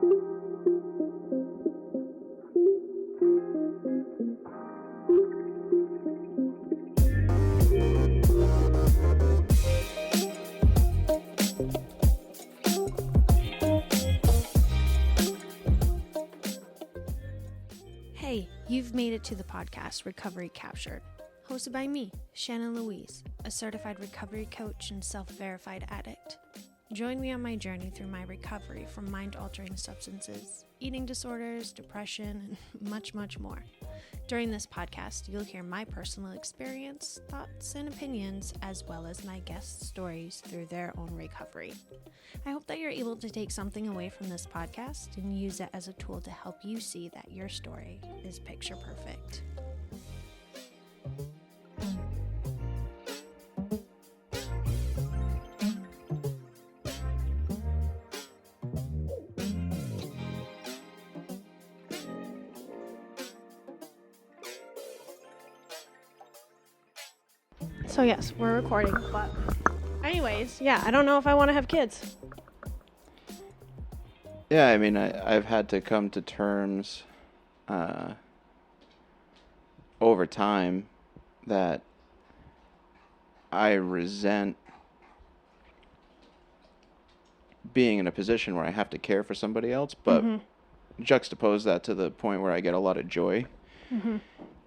Hey, you've made it to the podcast Recovery Captured, hosted by me, Shannon Louise, a certified recovery coach and self-verified addict. Join me on my journey through my recovery from mind-altering substances, eating disorders, depression, and much, much more. During this podcast, you'll hear my personal experience, thoughts, and opinions, as well as my guests' stories through their own recovery. I hope that you're able to take something away from this podcast and use it as a tool to help you see that your story is picture perfect. So yes, we're recording, but anyways, yeah, I don't know if I want to have kids. Yeah, I mean, I've had to come to terms over time that I resent being in a position where I have to care for somebody else, but juxtapose that to the point where I get a lot of joy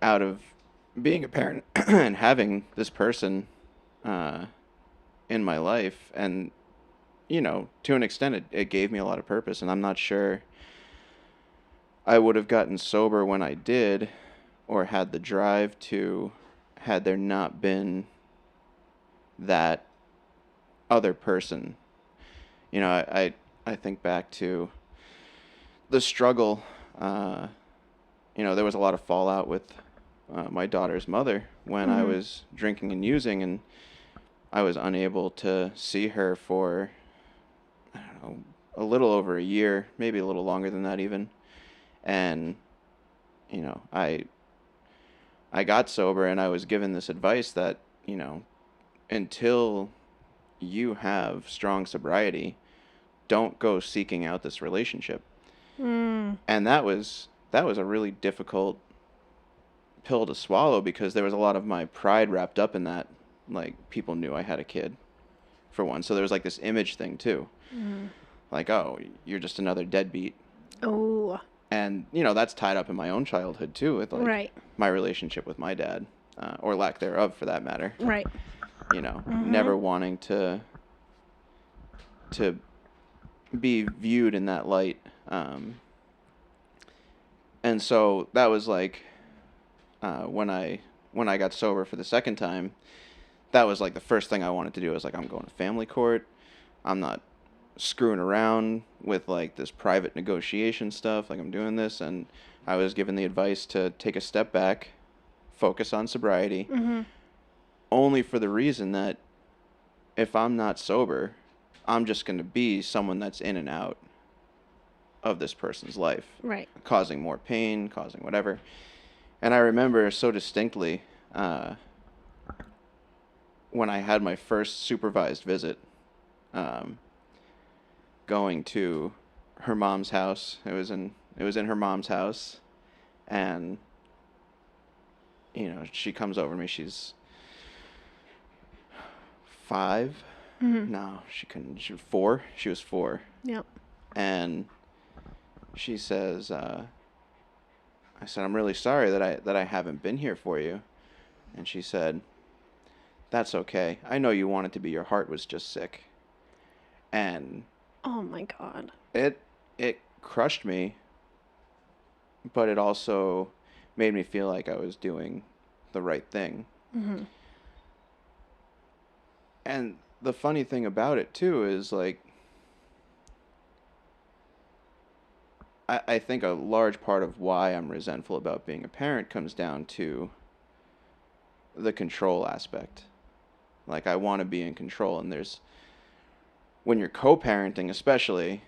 out of being a parent and having this person in my life. And, you know, to an extent, it gave me a lot of purpose. And I'm not sure I would have gotten sober when I did or had the drive to, had there not been that other person. You know, I think back to the struggle. You know, there was a lot of fallout with my daughter's mother when I was drinking and using, and I was unable to see her for, I don't know, a little over a year, maybe a little longer than that even. And, you know, I got sober, and I was given this advice that, you know, until you have strong sobriety, don't go seeking out this relationship. And that was a really difficult pill to swallow, because there was a lot of my pride wrapped up in that. Like, people knew I had a kid, for one. So there was like this image thing too. Like, oh, you're just another deadbeat. Oh. And, you know, that's tied up in my own childhood too, with like my relationship with my dad, or lack thereof for that matter. Right. You know, never wanting to be viewed in that light. And so that was like, when I got sober for the second time, that was like the first thing I wanted to do. I was like, I'm going to family court. I'm not screwing around with like this private negotiation stuff. Like, I'm doing this. And I was given the advice to take a step back, focus on sobriety, only for the reason that if I'm not sober, I'm just going to be someone that's in and out of this person's life. Right. Causing more pain, causing whatever. And I remember so distinctly when I had my first supervised visit, going to her mom's house. It was in her mom's house, and, you know, she comes over to me. She's 5. No, she couldn't. She was 4. She was 4. Yep. And she says, I said, I'm really sorry that I haven't been here for you. And she said, that's okay. I know you wanted to be. Your heart was just sick. And oh my God. It crushed me, but it also made me feel like I was doing the right thing. And the funny thing about it too is, like, I think a large part of why I'm resentful about being a parent comes down to the control aspect. Like, I want to be in control, and when you're co-parenting especially,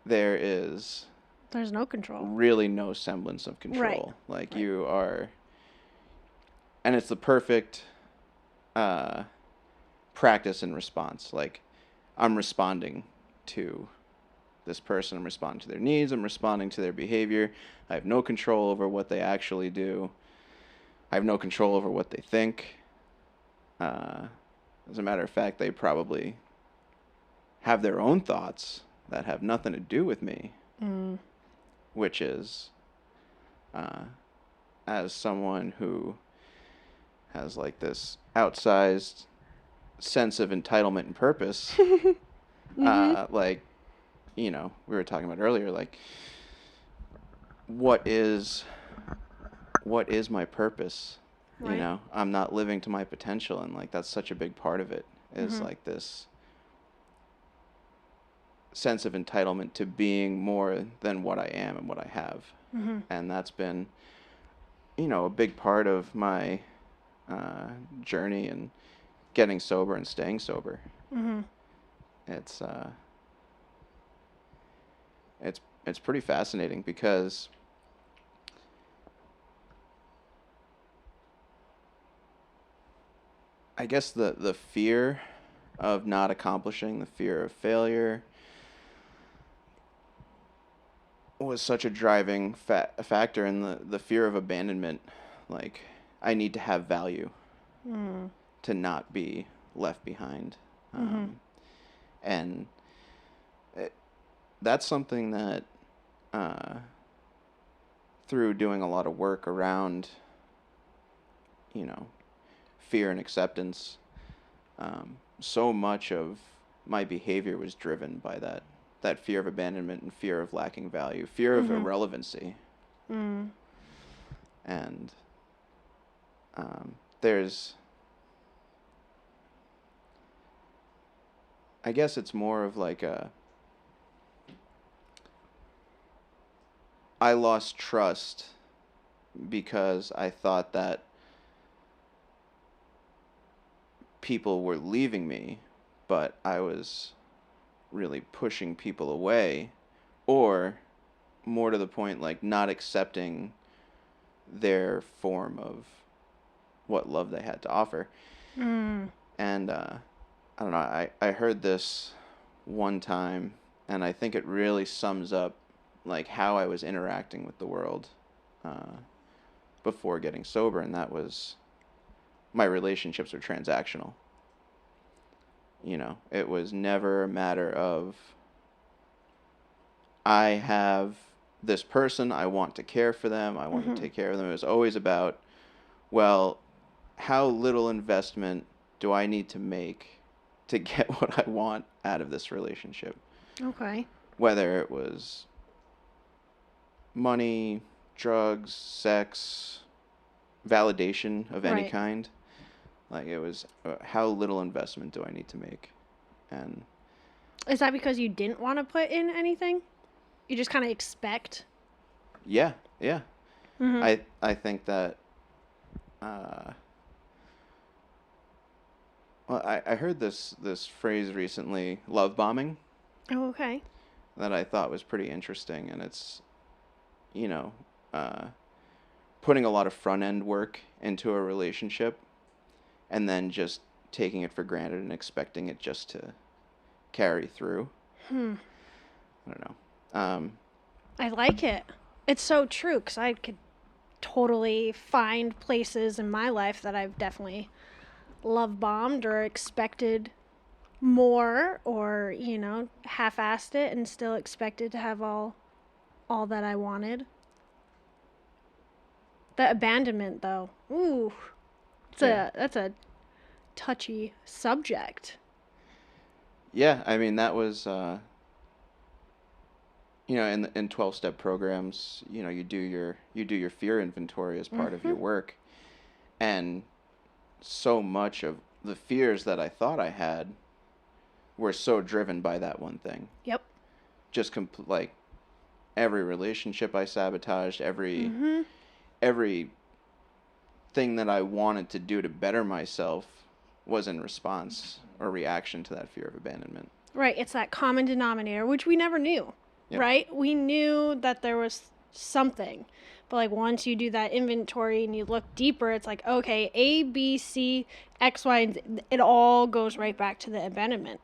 there's no control. Really no semblance of control. Right. Like, you are, and it's the perfect practice and response. Like, I'm responding to this person. I'm responding to their needs. I'm responding to their behavior. I have no control over what they actually do. I have no control over what they think. As a matter of fact, they probably have their own thoughts that have nothing to do with me, which is, as someone who has like this outsized sense of entitlement and purpose, like, you know, we were talking about earlier, like, what is my purpose? Right. You know, I'm not living to my potential, and like that's such a big part of it is like this sense of entitlement to being more than what I am and what I have. And that's been, you know, a big part of my journey and getting sober and staying sober. It's pretty fascinating because I guess the fear of not accomplishing, the fear of failure was such a driving factor, in the fear of abandonment. Like, I need to have value to not be left behind. And that's something that through doing a lot of work around, you know, fear and acceptance, so much of my behavior was driven by that fear of abandonment and fear of lacking value, fear of irrelevancy. And there's, I guess it's more of like I lost trust because I thought that people were leaving me, but I was really pushing people away, or more to the point, like not accepting their form of what love they had to offer. And I don't know, I heard this one time, and I think it really sums up like how I was interacting with the world before getting sober, and that was my relationships were transactional. You know, it was never a matter of I have this person, I want to care for them, I want to take care of them. It was always about, well, how little investment do I need to make to get what I want out of this relationship? Okay. Whether it was money, drugs, sex, validation of any kind. Like, it was how little investment do I need to make? And is that because you didn't want to put in anything? You just kind of expect? Yeah. I think that well, I heard this phrase recently, love bombing. Oh, okay. That I thought was pretty interesting, and it's, you know, putting a lot of front end work into a relationship and then just taking it for granted and expecting it just to carry through. I don't know. I like it. It's so true, because I could totally find places in my life that I've definitely love bombed or expected more, or, you know, half-assed it and still expected to have all that I wanted. The abandonment, though. Ooh. That's a touchy subject. Yeah, I mean, that was, you know, in 12-step programs, you know, you do your fear inventory as part of your work. And so much of the fears that I thought I had were so driven by that one thing. Yep. Just like every relationship I sabotaged, every thing that I wanted to do to better myself was in response or reaction to that fear of abandonment. Right. It's that common denominator, which we never knew. Yep. Right? We knew that there was something. But like once you do that inventory and you look deeper, it's like, okay, A, B, C, X, Y, and Z, it all goes right back to the abandonment.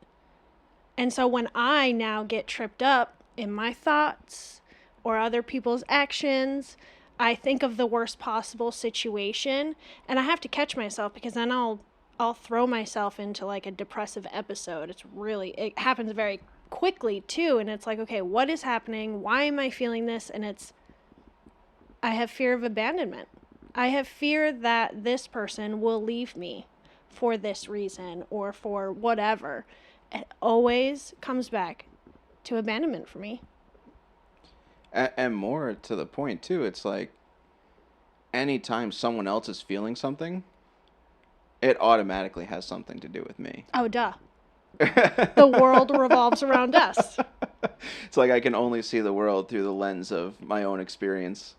And so when I now get tripped up in my thoughts or other people's actions. I think of the worst possible situation, and I have to catch myself, because then I'll throw myself into like a depressive episode. It happens very quickly too, and it's like, okay, what is happening? Why am I feeling this? And I have fear of abandonment. I have fear that this person will leave me for this reason or for whatever. It always comes back to abandonment for me. And more to the point, too, it's like anytime someone else is feeling something, it automatically has something to do with me. Oh, duh. The world revolves around us. It's like I can only see the world through the lens of my own experience.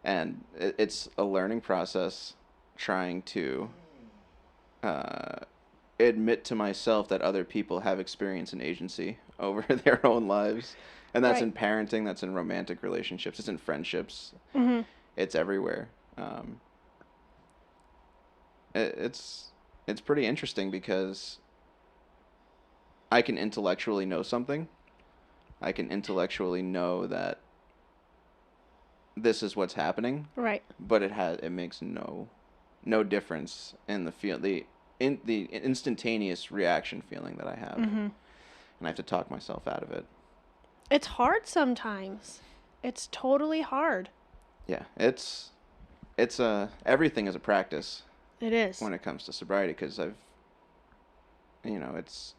And it's a learning process trying to admit to myself that other people have experience and agency over their own lives. And that's right. in parenting, that's in romantic relationships, it's in friendships. Mm-hmm. It's everywhere. It's pretty interesting because I can intellectually know something. I can intellectually know that this is what's happening. Right. But it makes no difference in the instantaneous reaction feeling that I have. Mm-hmm. And I have to talk myself out of it. It's hard sometimes. It's totally hard. Yeah, it's everything is a practice. It is. When it comes to sobriety, because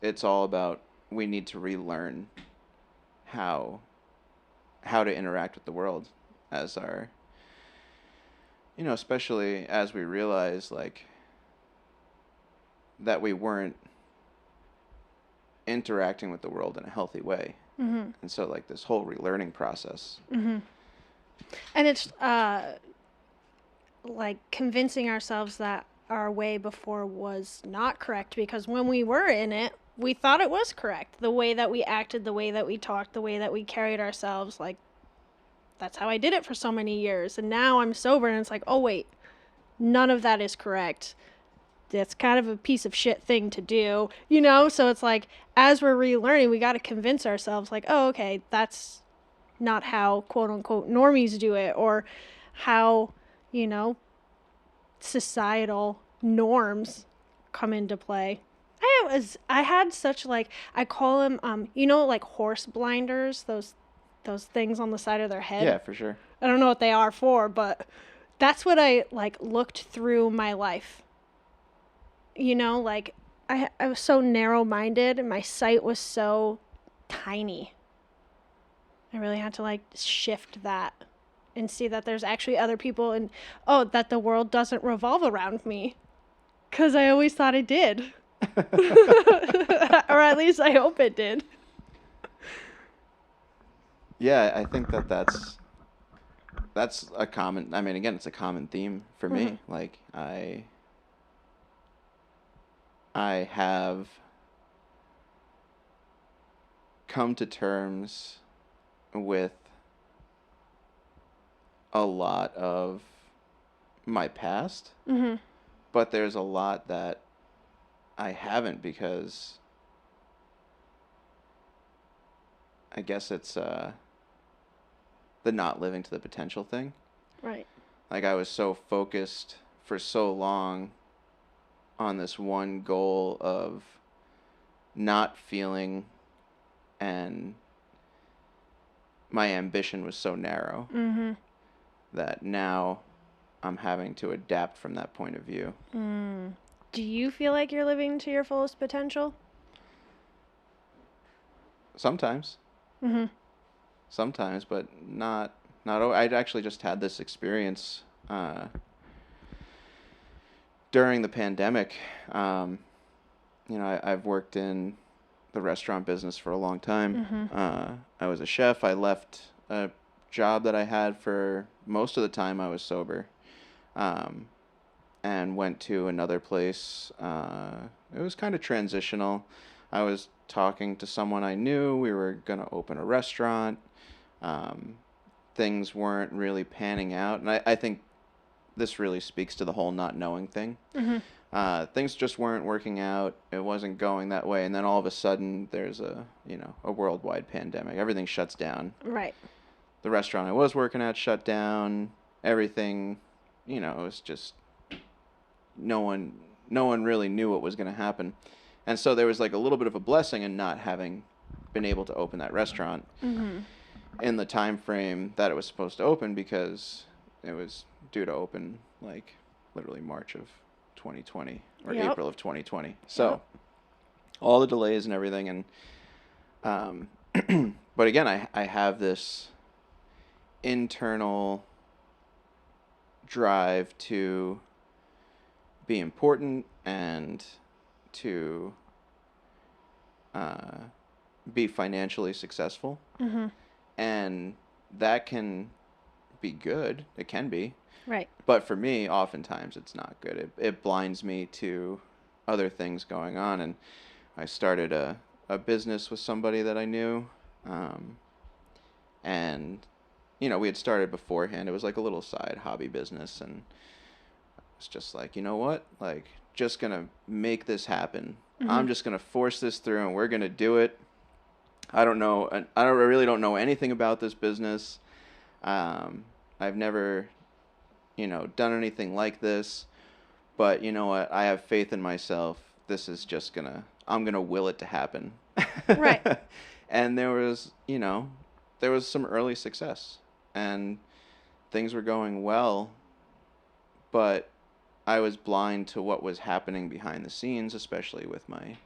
it's all about, we need to relearn how to interact with the world as our, especially as we realize, like, that we weren't interacting with the world in a healthy way. Mm-hmm. And so, like, this whole relearning process. Mm-hmm. And it's like convincing ourselves that our way before was not correct, because when we were in it, we thought it was correct. The way that we acted, the way that we talked, the way that we carried ourselves, like, that's how I did it for so many years. And now I'm sober and it's like, oh wait, none of that is correct. That's kind of a piece of shit thing to do, So it's like, as we're relearning, we got to convince ourselves, like, oh, okay, that's not how quote unquote normies do it, or how, societal norms come into play. I had such, like, I call them, like horse blinders, those things on the side of their head. Yeah, for sure. I don't know what they are for, but that's what I, like, looked through my life. Like, I was so narrow-minded and my sight was so tiny. I really had to, like, shift that and see that there's actually other people, and, that the world doesn't revolve around me. Because I always thought it did. Or at least I hope it did. Yeah, I think that's a common, again, it's a common theme for me. Mm-hmm. Like, I have come to terms with a lot of my past, Mm-hmm. but there's a lot that I haven't, because I guess it's the not living to the potential thing. Right. Like, I was so focused for so long on this one goal of not feeling, and my ambition was so narrow. Mm-hmm. That now I'm having to adapt from that point of view. Do you feel like you're living to your fullest potential? Sometimes. Mm-hmm. Sometimes, but not. I'd actually just had this experience during the pandemic. I've worked in the restaurant business for a long time. Mm-hmm. I was a chef. I left a job that I had for most of the time I was sober, and went to another place. It was kind of transitional. I was talking to someone I knew. We were going to open a restaurant. Things weren't really panning out. And I think this really speaks to the whole not knowing thing. Mm-hmm. things just weren't working out. It wasn't going that way. And then all of a sudden there's a worldwide pandemic. Everything shuts down. Right. The restaurant I was working at shut down. Everything, it was just no one really knew what was going to happen. And so there was like a little bit of a blessing in not having been able to open that restaurant in the time frame that it was supposed to open, because it was due to open like literally March of 2020 or April of 2020. So all the delays and everything. And but again, I have this internal drive to be important and to be financially successful. And that can be good. It can be. Right. But for me, oftentimes it's not good. It blinds me to other things going on. And I started a business with somebody that I knew. And, we had started beforehand. It was like a little side hobby business. And it's just like, you know what? Like, just going to make this happen. I'm just going to force this through, and we're going to do it. I really don't know anything about this business. I've never, done anything like this, but you know what? I have faith in myself. This is just I'm going to will it to happen. Right. And there was some early success, and things were going well, but I was blind to what was happening behind the scenes, especially with my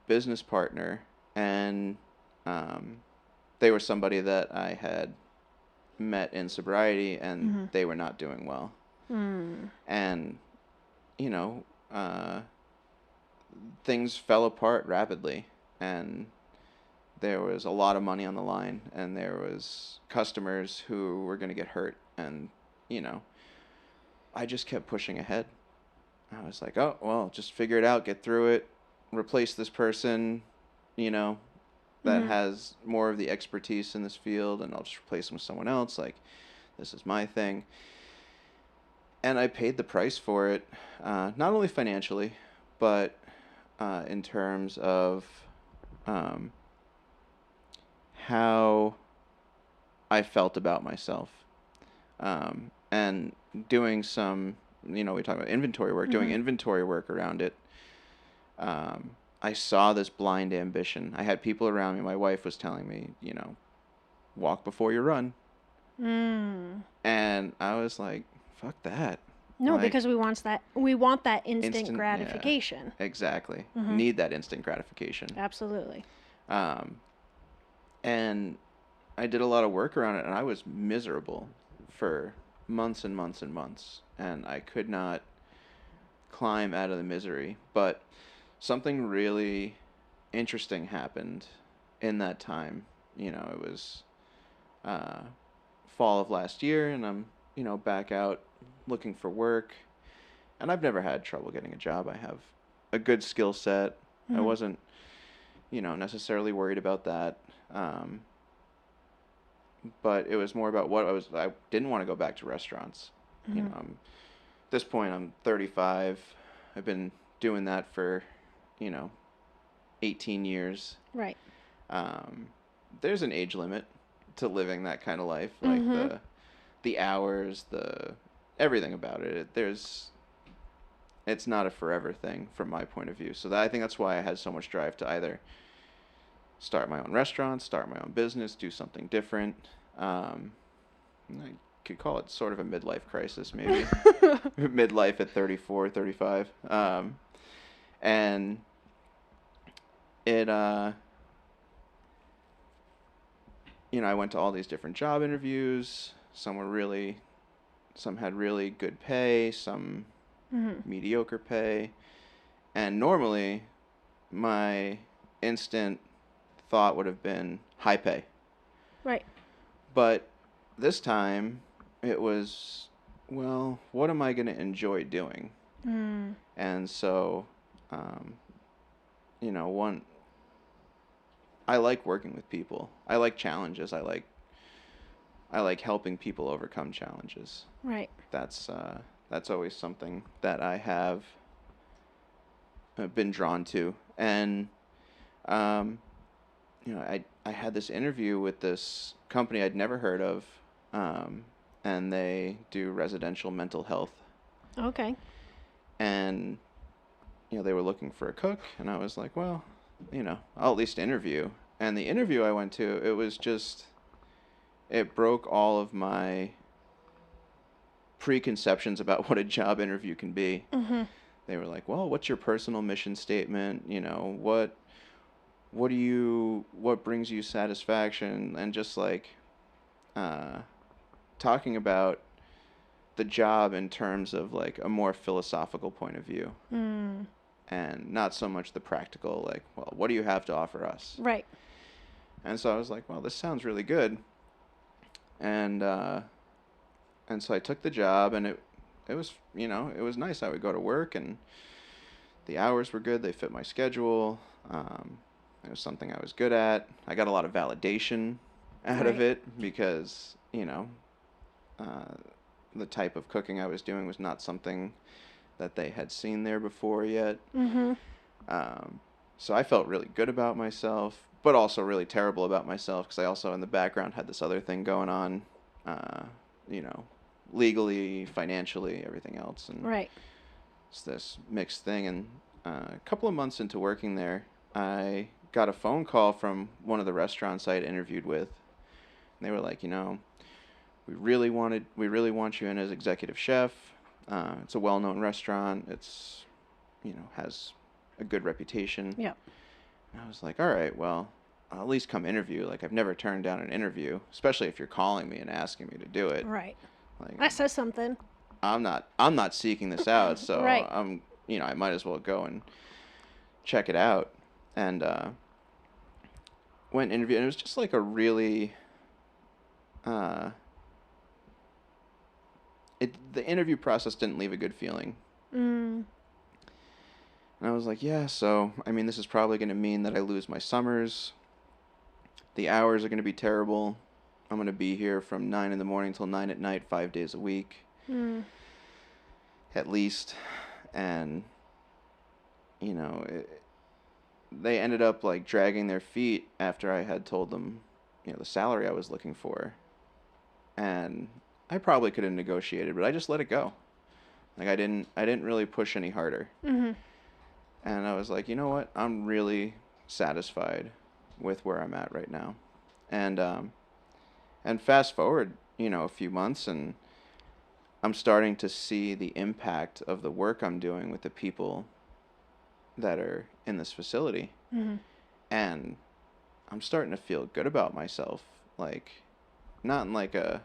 business partner. And they were somebody that I had met in sobriety, and they were not doing well. And, things fell apart rapidly, and there was a lot of money on the line, and there was customers who were going to get hurt. And, I just kept pushing ahead. I was like, oh, well, just figure it out, get through it, replace this person, that has more of the expertise in this field, and I'll just replace them with someone else. Like, this is my thing. And I paid the price for it, not only financially, but in terms of how I felt about myself. And doing some, we talk about inventory work, doing inventory work around it. I saw this blind ambition. I had people around me. My wife was telling me, walk before you run. And I was like, fuck that. No, like, because we want that instant gratification. Yeah, exactly. Need that instant gratification. Absolutely. And I did a lot of work around it, and I was miserable for months and months and months, and I could not climb out of the misery. But something really interesting happened in that time. It was fall of last year, and I'm, back out looking for work. And I've never had trouble getting a job. I have a good skill set. I wasn't, necessarily worried about that. But it was more about I didn't want to go back to restaurants. At this point, I'm 35. I've been doing that for, 18 years. Right. There's an age limit to living that kind of life. Like the hours, everything about it. It's not a forever thing from my point of view. So I think that's why I had so much drive to either start my own restaurant, start my own business, do something different. I could call it sort of a midlife crisis, maybe. Midlife at 34, 35. And it, I went to all these different job interviews. Some had really good pay, some mediocre pay. And normally, my instant thought would have been high pay. Right. But this time, it was, well, what am I going to enjoy doing? And so, I like working with people. I like challenges. I like helping people overcome challenges. Right. That's always something that I have been drawn to. And I had this interview with this company I'd never heard of, and they do residential mental health. Okay. And they were looking for a cook, and I was like, well, I'll at least interview. And the interview I went to, it broke all of my preconceptions about what a job interview can be. Mm-hmm. They were like, well, what's your personal mission statement? What brings you satisfaction? And just like talking about the job in terms of like a more philosophical point of view. And not so much the practical, like, well, what do you have to offer us? Right. And so I was like, well, this sounds really good. And so I took the job, and it was, it was nice. I would go to work, and the hours were good. They fit my schedule. It was something I was good at. I got a lot of validation out of it because, the type of cooking I was doing was not something that they had seen there before yet. Mm-hmm. So I felt really good about myself, but also really terrible about myself because I also in the background had this other thing going on, legally, financially, everything else. And it's this mixed thing. And a couple of months into working there, I got a phone call from one of the restaurants I had interviewed with. And they were like, we really want you in as executive chef. It's a well-known restaurant. It's, has a good reputation. Yeah. And I was like, all right, well, I'll at least come interview. Like, I've never turned down an interview, especially if you're calling me and asking me to do it. Right. Like, That says something. I'm not seeking this out, so Right. I might as well go and check it out. And went and interviewed, and it was just like a really the interview process didn't leave a good feeling. And I was like, yeah, so, I mean, this is probably going to mean that I lose my summers. The hours are going to be terrible. I'm going to be here from 9 in the morning till 9 at night, 5 days a week. At least. And, they ended up, like, dragging their feet after I had told them, the salary I was looking for. And I probably could have negotiated, but I just let it go. Like, I didn't really push any harder. Mm-hmm. And I was like, you know what? I'm really satisfied with where I'm at right now. And fast forward, a few months, and I'm starting to see the impact of the work I'm doing with the people that are in this facility. Mm-hmm. And I'm starting to feel good about myself. Like, not in like a,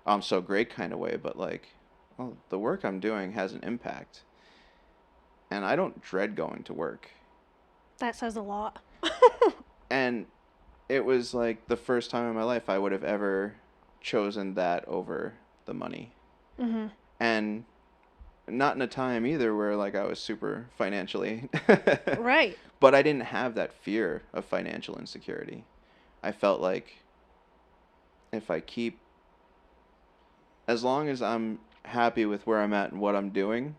oh, I'm so great kind of way, but like, well, the work I'm doing has an impact. And I don't dread going to work. That says a lot. And it was like the first time in my life I would have ever chosen that over the money. Mm-hmm. And not in a time either where like I was super financially Right. But I didn't have that fear of financial insecurity. I felt like as long as I'm happy with where I'm at and what I'm doing,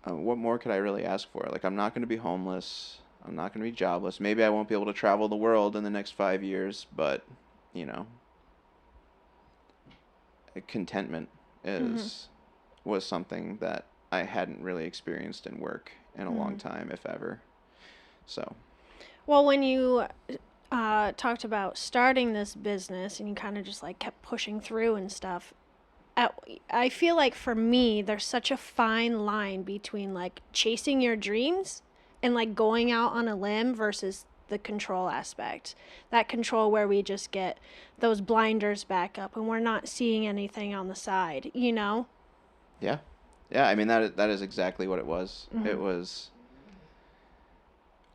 what more could I really ask for? Like, I'm not going to be homeless. I'm not going to be jobless. Maybe I won't be able to travel the world in the next 5 years, but, contentment was something that I hadn't really experienced in work in a long time, if ever. So. Well, when you talked about starting this business and you kind of just like kept pushing through and stuff, I feel like for me, there's such a fine line between like chasing your dreams and like going out on a limb versus the control aspect. That control where we just get those blinders back up and we're not seeing anything on the side, Yeah. Yeah, I mean, that is exactly what it was. It was,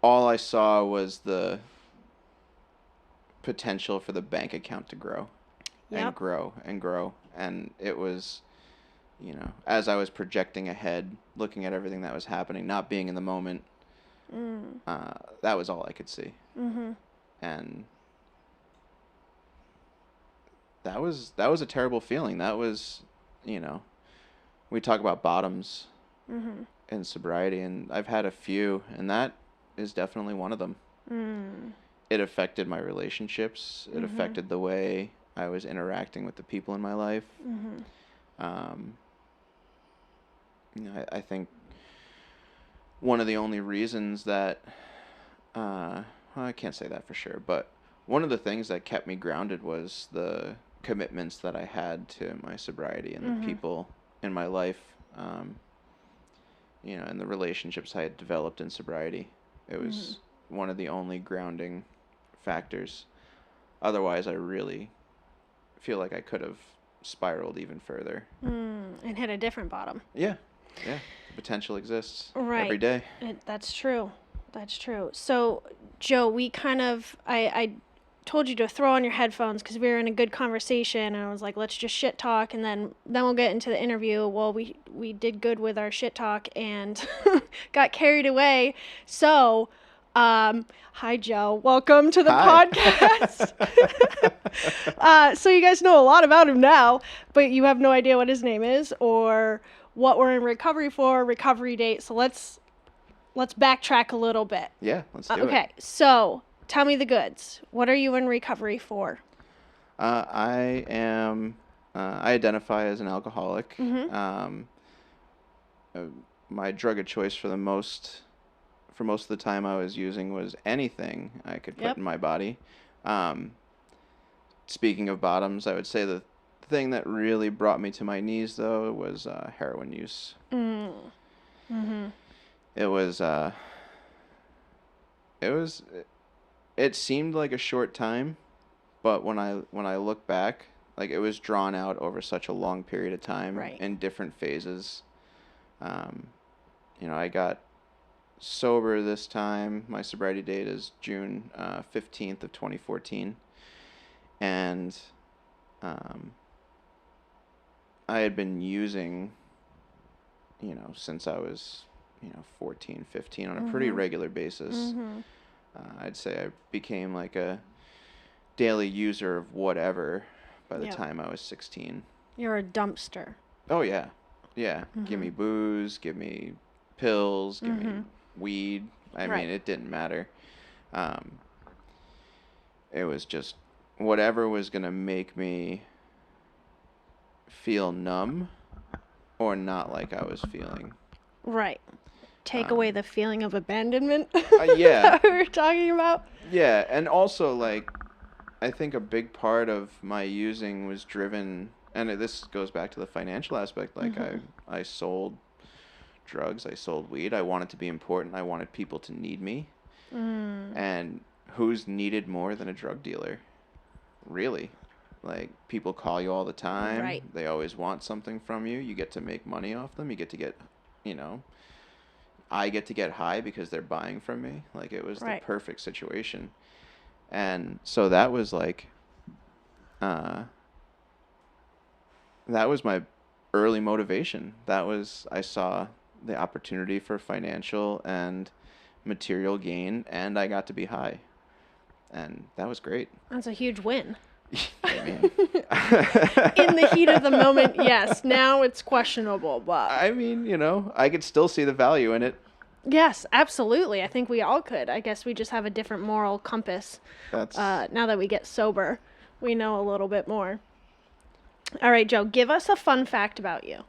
all I saw was the potential for the bank account to grow. Yep. And grow and grow. And it was, as I was projecting ahead, looking at everything that was happening, not being in the moment, that was all I could see. And that was a terrible feeling. That was, we talk about bottoms. in sobriety, and I've had a few, and that is definitely one of them. It affected my relationships. It affected the way I was interacting with the people in my life. I think one of the only reasons that, well, I can't say that for sure, but one of the things that kept me grounded was the commitments that I had to my sobriety and the people in my life, and the relationships I had developed in sobriety. It was one of the only grounding factors. Otherwise, I really feel like I could have spiraled even further. And hit a different bottom. Yeah. The potential exists Right. every day. That's true. So, Joe, we I told you to throw on your headphones because we were in a good conversation, and I was like, let's just shit talk, and then we'll get into the interview. Well, we did good with our shit talk and got carried away. So, hi, Joe. Welcome to the podcast. So you guys know a lot about him now, but you have no idea what his name is or what we're in recovery for, recovery date. So let's backtrack a little bit. Yeah, let's do it. Okay, so tell me the goods. What are you in recovery for? I identify as an alcoholic. My drug of choice for most of the time I was using was anything I could put in my body. Speaking of bottoms, I would say the thing that really brought me to my knees, though, was heroin use. It seemed like a short time, but when I look back, like, it was drawn out over such a long period of time in different phases. I got sober this time. My sobriety date is June 15th of 2014. And I had been using, since I was, 14, 15 on a pretty regular basis. I'd say I became like a daily user of whatever by the time I was 16. You're a dumpster. Oh, yeah. Yeah. Give me booze, give me pills, give me weed. I mean, it didn't matter. It was just whatever was going to make me feel numb or not like I was feeling. Right. Take away the feeling of abandonment yeah. that we were talking about. Yeah, and also, like, I think a big part of my using was driven, and this goes back to the financial aspect, like, I sold drugs, I sold weed, I wanted to be important, I wanted people to need me, and who's needed more than a drug dealer? Really? Like, people call you all the time, Right. They always want something from you, you get to make money off them, you get to get, I get to get high because they're buying from me. Like, it was the perfect situation. And so that was like, that was my early motivation. I saw the opportunity for financial and material gain, and I got to be high. And that was great. That's a huge win. I mean, in the heat of the moment, yes. Now it's questionable, but I mean, I could still see the value in it. Yes, absolutely. I think we all could. I guess we just have a different moral compass. Now that we get sober, we know a little bit more. All right, Joe, give us a fun fact about you.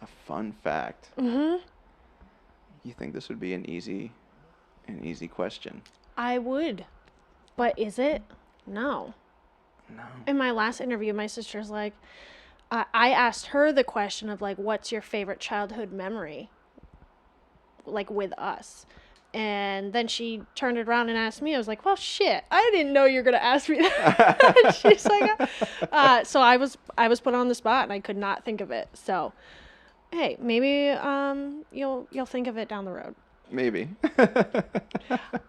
A fun fact? You think this would be an easy question? I would. But is it? No. In my last interview, my sister's like, I asked her the question of, like, what's your favorite childhood memory? Like, with us. And then she turned it around and asked me. I was like, well, shit, I didn't know you were going to ask me that. She's like, so I was put on the spot and I could not think of it. So, hey, maybe you'll think of it down the road. Maybe.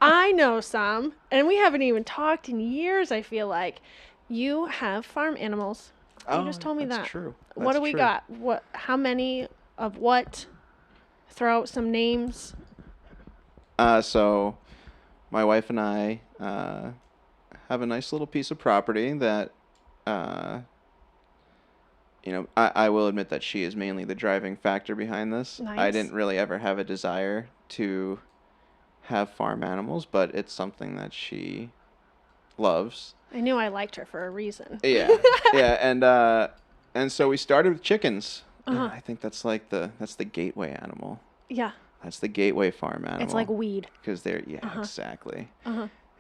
I know some, and we haven't even talked in years, I feel like. You have farm animals. You just told me that. That's true. What do we got? How many of what? Throw out some names. So my wife and I have a nice little piece of property that I will admit that she is mainly the driving factor behind this. Nice. I didn't really ever have a desire to have farm animals, but it's something that she loves. I knew I liked her for a reason. Yeah, and so we started with chickens. I think that's the gateway animal. Yeah. That's the gateway farm animal. It's like weed. Because they're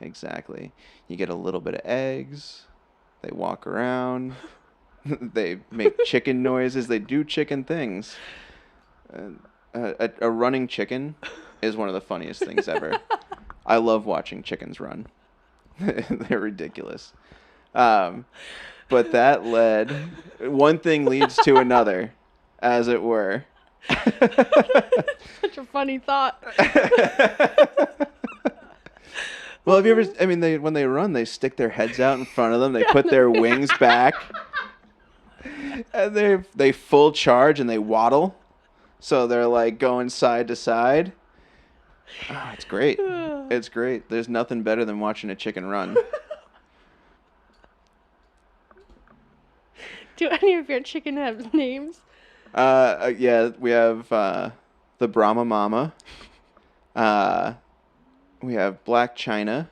exactly. You get a little bit of eggs. They walk around. They make chicken noises. They do chicken things. A running chicken is one of the funniest things ever. I love watching chickens run. They're ridiculous. But that one thing leads to another, as it were. Such a funny thought. Well, have you ever? I mean, when they run, they stick their heads out in front of them. They put their wings back, and they full charge and they waddle, so they're like going side to side. Oh, it's great. It's great. There's nothing better than watching a chicken run. Do any of your chicken have names? Yeah, we have the Brahma Mama. We have Black China.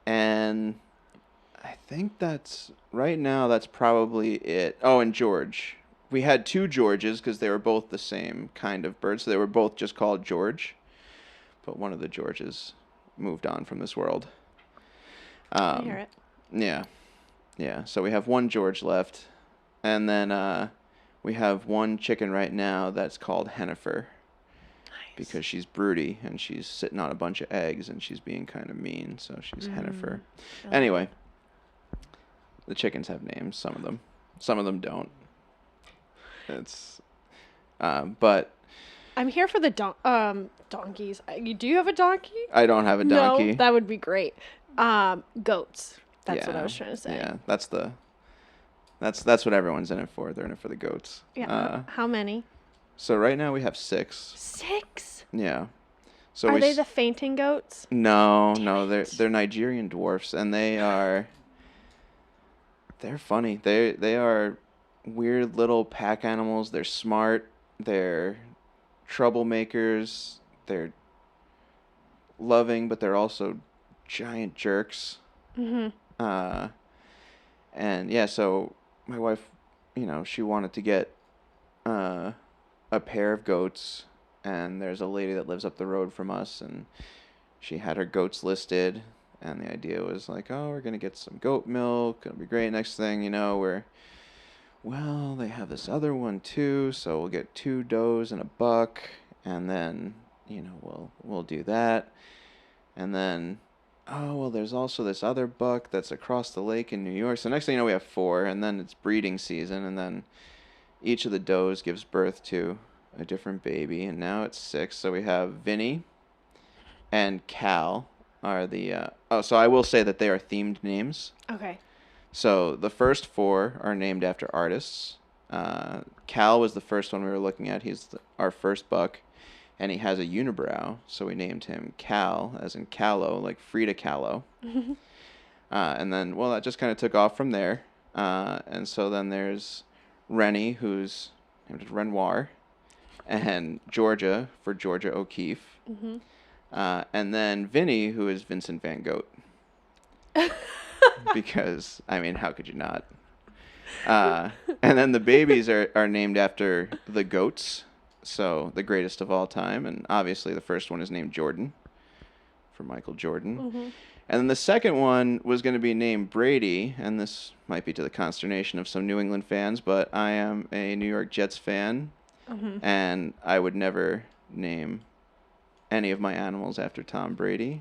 And I think right now that's probably it. Oh, and George. We had two Georges because they were both the same kind of bird, so they were both just called George. But one of the Georges moved on from this world. I hear it. Yeah. Yeah, so we have one George left. And then we have one chicken right now that's called Hennifer. Nice. Because she's broody and she's sitting on a bunch of eggs and she's being kind of mean, so she's Hennifer. Anyway, the chickens have names, some of them. Some of them don't. But I'm here for the donkeys. Do you have a donkey? I don't have a donkey. No, that would be great. Goats. That's what I was trying to say. Yeah, that's what everyone's in it for. They're in it for the goats. Yeah. How many? So right now we have 6. 6? Yeah. So are they the fainting goats? No, they're Nigerian dwarfs, and they're funny. They are weird little pack animals. They're smart. They're troublemakers. They're loving, but they're also giant jerks. Mm-hmm. And yeah, so my wife, she wanted to get a pair of goats, and there's a lady that lives up the road from us, and she had her goats listed, and the idea was like, oh, we're going to get some goat milk. It'll be great. Next thing you know, they have this other one too, so we'll get 2 does and a buck, and then, we'll do that. And then, oh, well, there's also this other buck that's across the lake in New York. So next thing you know, we have 4, and then it's breeding season, and then each of the does gives birth to a different baby, and now it's 6. So we have Vinny and Cal are the... so I will say that they are themed names. Okay. So the first 4 are named after artists. Cal was the first one we were looking at. He's our first buck. And he has a unibrow, so we named him Cal, as in Kahlo, like Frida Kahlo. And then, that just kind of took off from there. And so then there's Rennie, who's named as Renoir, and Georgia for Georgia O'Keeffe. Mm-hmm. And then Vinny, who is Vincent Van Gogh. Because, how could you not? And then the babies are named after the goats. So, the greatest of all time. And obviously, the first one is named Jordan, for Michael Jordan. Mm-hmm. And then the second one was going to be named Brady. And this might be to the consternation of some New England fans, but I am a New York Jets fan. Mm-hmm. And I would never name any of my animals after Tom Brady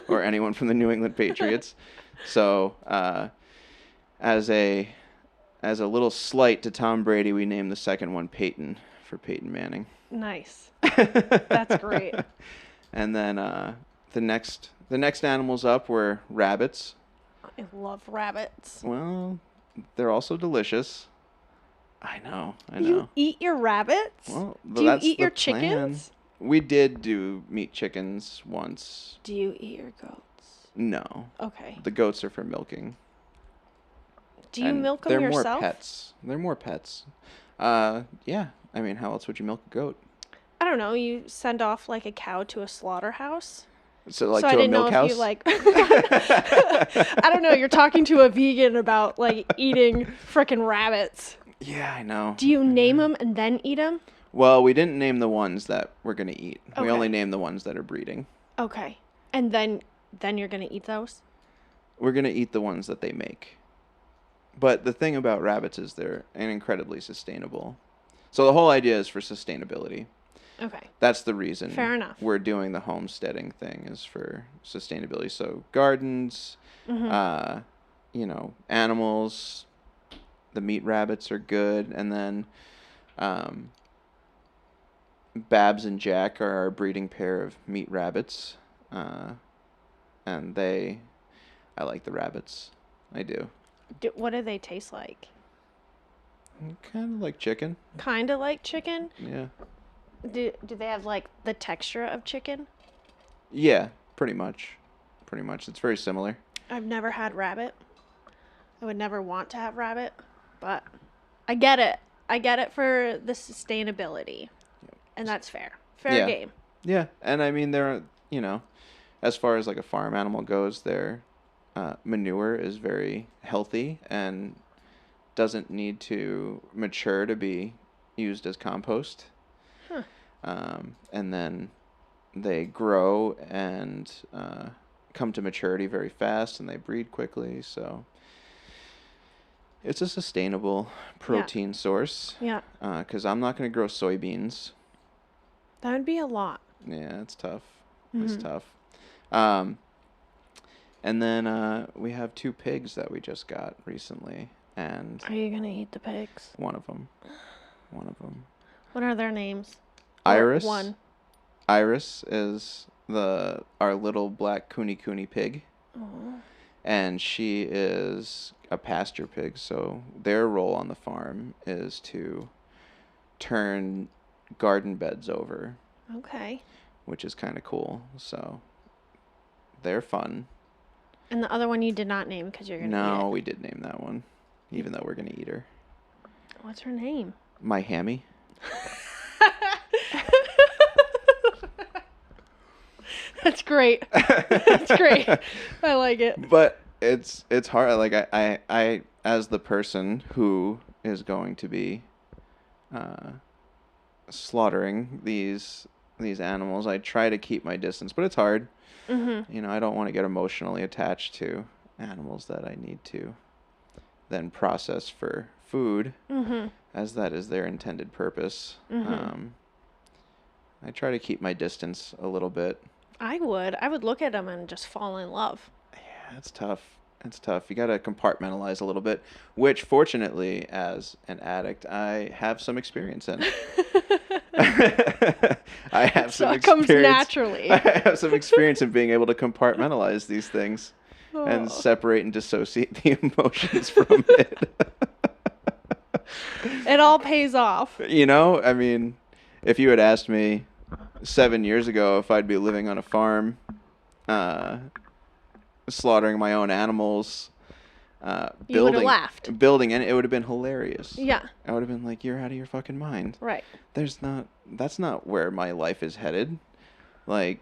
or anyone from the New England Patriots. So, as a little slight to Tom Brady, we named the second one Peyton. For Peyton Manning. Nice. That's great. And then the next animals up were rabbits. I love rabbits. Well, they're also delicious. I know. You eat your rabbits? Well, do you eat your chickens? We did do meat chickens once. Do you eat your goats? No. Okay. The goats are for milking. Do you milk them they're yourself? More pets. They're more pets. Yeah. I mean, how else would you milk a goat? I don't know. You send off like a cow to a slaughterhouse. So like So to I a didn't know milk if house? you like. I don't know. You're talking to a vegan about like eating frickin' rabbits. Yeah, I know. Do you name them and then eat them? Well, we didn't name the ones that we're gonna eat. Okay. We only named the ones that are breeding. Okay. And then you're gonna eat those? We're gonna eat the ones that they make. But the thing about rabbits is they're incredibly sustainable. So the whole idea is for sustainability. Okay. That's the reason. Fair enough. We're doing the homesteading thing is for sustainability. So gardens, animals. The meat rabbits are good, and then Babs and Jack are our breeding pair of meat rabbits, and I like the rabbits. I do. What do they taste like? Kind of like chicken. Kind of like chicken? Yeah. Do they have like the texture of chicken? Yeah, pretty much. Pretty much. It's very similar. I've never had rabbit. I would never want to have rabbit, but I get it. I get it for the sustainability. And that's fair. Fair game. Yeah, and I mean, they're, as far as like a farm animal goes, their manure is very healthy and doesn't need to mature to be used as compost. Huh. And then they grow and come to maturity very fast, and they breed quickly, so it's a sustainable protein source. Yeah. Because I'm not going to grow soybeans. That would be a lot. Yeah, it's tough. It's tough. And then we have 2 pigs that we just got recently, and Are you gonna eat the pigs? one of them. What are their names? Iris. One. Iris is our little black Kuni pig. Aww. And she is a pasture pig, so their role on the farm is to turn garden beds over. Okay. Which is kind of cool. So they're fun. And the other one you did not name because you're going to eat it. No, we did name that one, even though we're going to eat her. What's her name? My Hammy. That's great. That's great. I like it. But it's hard. Like I as the person who is going to be slaughtering these animals, I try to keep my distance, but it's hard. Mm-hmm. I don't want to get emotionally attached to animals that I need to then process for food, as that is their intended purpose. I try to keep my distance a little bit. I would look at them and just fall in love. Yeah, it's tough. It's tough. You got to compartmentalize a little bit, which fortunately, as an addict, I have some experience in. I have some experience. It comes naturally. I have some experience in being able to compartmentalize these things and separate and dissociate the emotions from it. It all pays off. I mean, if you had asked me 7 years ago if I'd be living on a farm, slaughtering my own animals, you would have laughed. Building, and it would have been hilarious. Yeah. I would have been like, "You're out of your fucking mind." Right. That's not where my life is headed. Like,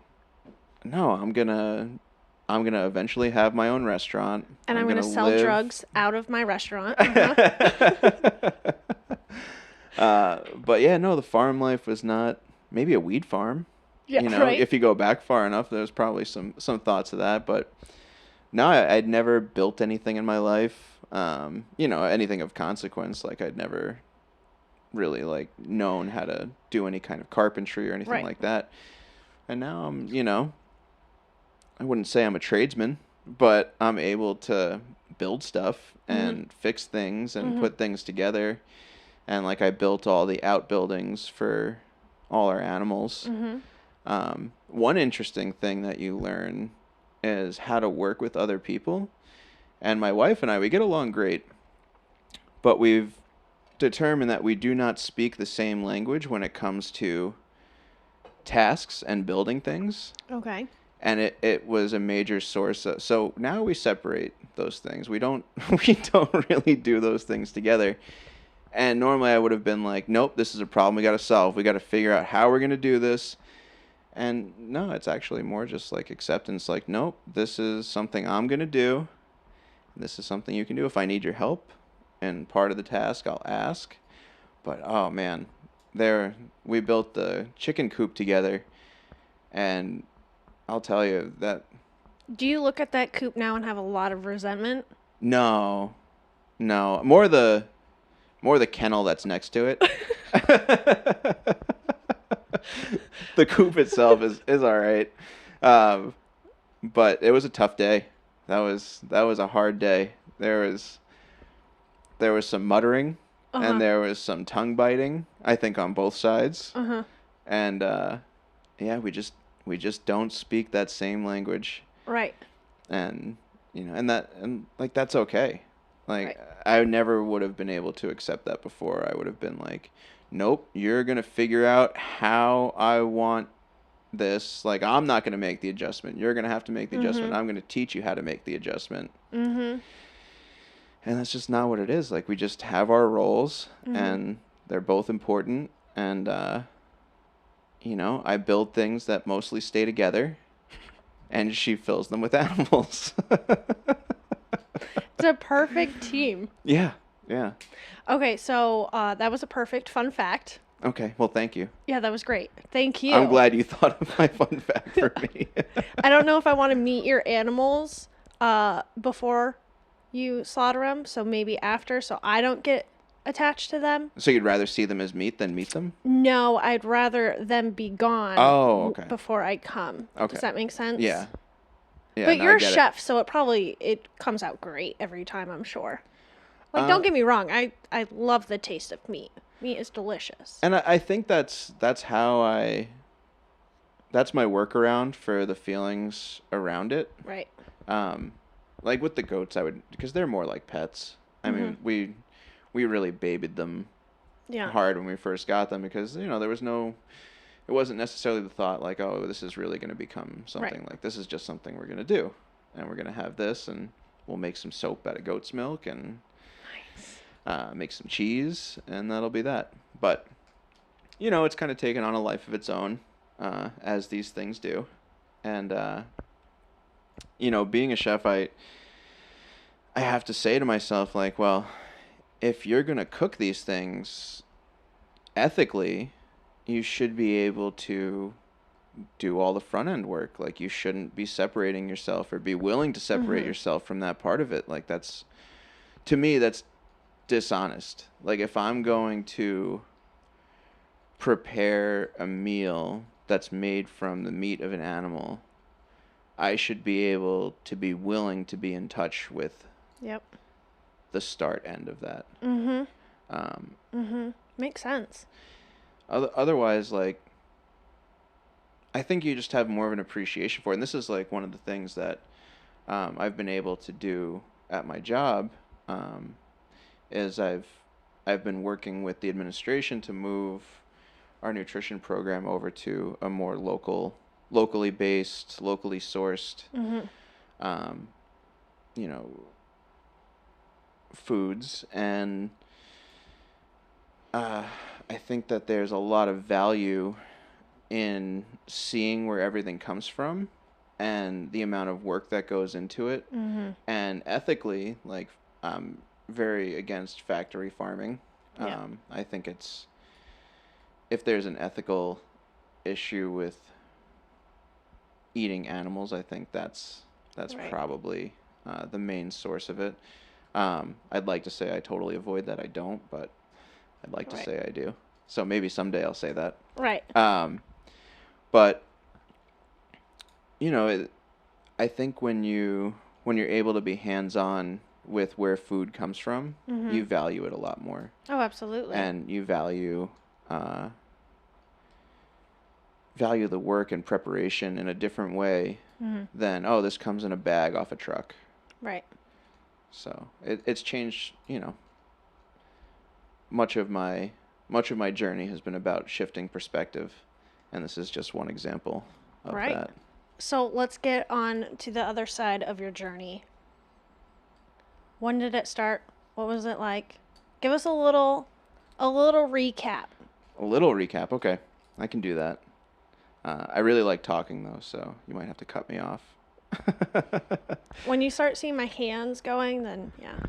no, I'm gonna eventually have my own restaurant. And I'm gonna sell drugs out of my restaurant. But yeah, no, the farm life was not. Maybe a weed farm. Yeah, right. If you go back far enough, there's probably some thoughts of that. But no, I'd never built anything in my life. Anything of consequence. Like I'd never really known how to do any kind of carpentry or anything like that. And now I'm, I wouldn't say I'm a tradesman, but I'm able to build stuff and fix things and put things together. And I built all the outbuildings for all our animals. One interesting thing that you learn is how to work with other people. And my wife and I, we get along great, but we've determined that we do not speak the same language when it comes to tasks and building things. Okay. And it was a major source so now we separate those things. We don't we don't really do those things together. And normally I would have been like, nope, this is a problem we got to solve. We got to figure out how we're going to do this. And no, it's actually more just like acceptance. Like, nope, this is something I'm going to do. This is something you can do. If I need your help and part of the task, I'll ask. But, oh, man, we built the chicken coop together. And I'll tell you that... Do you look at that coop now and have a lot of resentment? No. More the kennel that's next to it. The coop itself is all right. But it was a tough day. That was a hard day. There was some muttering, and there was some tongue biting, I think on both sides. And yeah, we just don't speak that same language. Right. And and like that's okay. Like right. I never would have been able to accept that before. I would have been like, nope, you're going to figure out how I want this. Like, I'm not going to make the adjustment. You're going to have to make the adjustment. I'm going to teach you how to make the adjustment. And that's just not what it is. Like, we just have our roles, and they're both important. And, I build things that mostly stay together, and she fills them with animals. It's a perfect team. Yeah. Okay, so that was a perfect fun fact. Okay, well, thank you. Yeah, that was great. Thank you. I'm glad you thought of my fun fact for me. I don't know if I want to meet your animals before you slaughter them, so maybe after, so I don't get attached to them. So you'd rather see them as meat than meet them? No, I'd rather them be gone before I come. Okay. Does that make sense? Yeah. But you're a chef, so it comes out great every time, I'm sure. Like, don't get me wrong, I love the taste of meat. Meat is delicious. And I think that's my workaround for the feelings around it. Right. Like with the goats, because they're more like pets. I mean, we really babied them hard when we first got them because, it wasn't necessarily the thought like, oh, this is really going to become something like this is just something we're going to do. And we're going to have this and we'll make some soap out of goat's milk and make some cheese and that'll be that. But, it's kind of taken on a life of its own, as these things do. And, being a chef, I have to say to myself, like, well, if you're going to cook these things ethically, you should be able to do all the front end work. Like, you shouldn't be separating yourself or be willing to separate yourself from that part of it. Like, to me, that's dishonest. Like, if I'm going to prepare a meal that's made from the meat of an animal, I should be able to be willing to be in touch with the start end of that. Makes sense. Otherwise, like, I think you just have more of an appreciation for it. And this is like one of the things that I've been able to do at my job. Is I've been working with the administration to move our nutrition program over to a more locally based, locally sourced, foods. And I think that there's a lot of value in seeing where everything comes from and the amount of work that goes into it. And ethically, like, I'm very against factory farming. I think if there's an ethical issue with eating animals, I think that's probably the main source of it. I'd like to say I totally avoid that. I don't, but I'd like to say I do. So maybe someday I'll say that. Right. But I think when you're able to be hands-on with where food comes from, you value it a lot more. Oh, absolutely. And you value the work and preparation in a different way than, oh, this comes in a bag off a truck. Right. So it's changed, much of my journey has been about shifting perspective, and this is just one example of that. So let's get on to the other side of your journey. When did it start? What was it like? Give us a little recap. A little recap. Okay, I can do that. I really like talking though, so you might have to cut me off. When you start seeing my hands going, then yeah.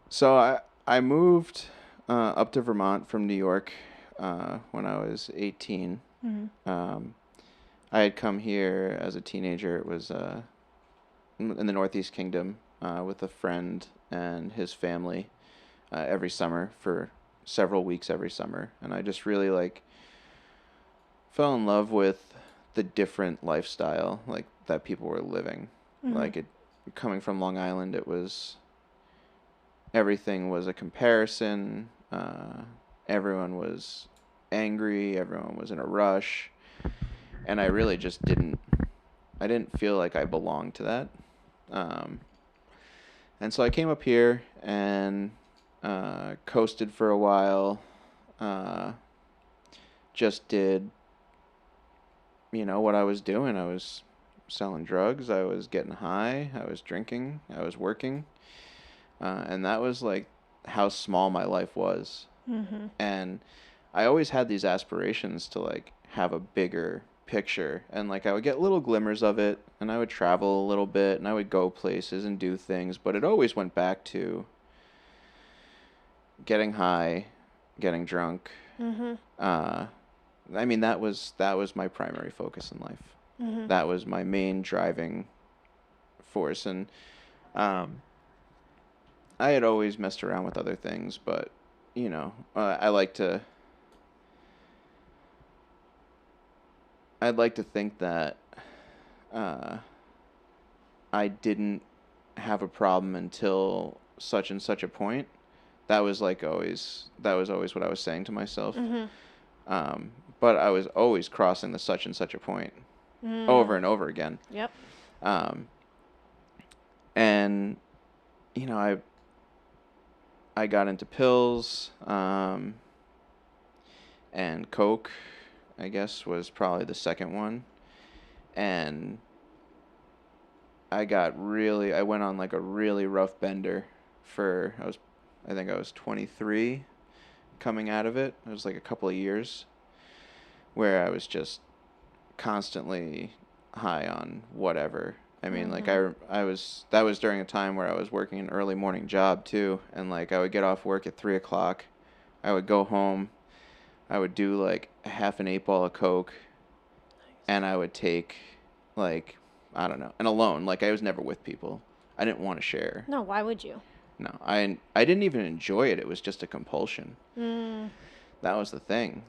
So I moved up to Vermont from New York when I was 18. I had come here as a teenager. It was in the Northeast Kingdom with a friend and his family every summer for several weeks every summer. And I just really fell in love with the different lifestyle that people were living. Coming from Long Island, everything was a comparison. Everyone was angry. Everyone was in a rush. And I really just didn't feel like I belonged to that. And so I came up here and coasted for a while. Just did, what I was doing. I was selling drugs. I was getting high. I was drinking. I was working. And that was how small my life was. And I always had these aspirations to have a bigger picture, and I would get little glimmers of it, and I would travel a little bit, and I would go places and do things, but it always went back to getting high, getting drunk. I mean, that was my primary focus in life. That was my main driving force, and I had always messed around with other things, but I'd like to think that I didn't have a problem until such and such a point. That was always what I was saying to myself. But I was always crossing the such and such a point over and over again. Yep. And I got into pills, and coke, I guess, was probably the second one. And I went on a really rough bender I think I was 23 coming out of it. It was a couple of years where I was just constantly high on whatever. I mean, that was during a time where I was working an early morning job too. And I would get off work at 3:00. I would go home. I would do a half an 8-ball of coke, and I would take I don't know, and alone. I was never with people. I didn't want to share. No, why would you? No, I didn't even enjoy it. It was just a compulsion. That was the thing.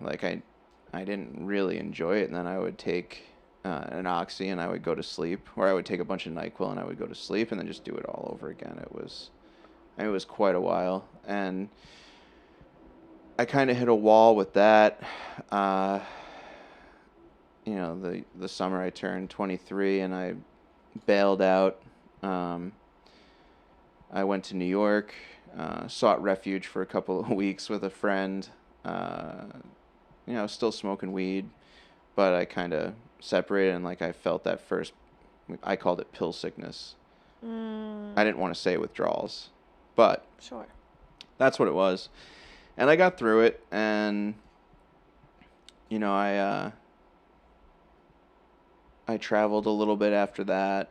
I didn't really enjoy it, and then I would take an Oxy and I would go to sleep, or I would take a bunch of NyQuil and I would go to sleep, and then just do it all over again. It was quite a while, and I kind of hit a wall with that. The summer I turned 23 and I bailed out. I went to New York, sought refuge for a couple of weeks with a friend. Still smoking weed, but I kind of separated, and I felt that first, I called it pill sickness. I didn't want to say withdrawals, but sure, that's what it was. And I got through it, and I traveled a little bit after that,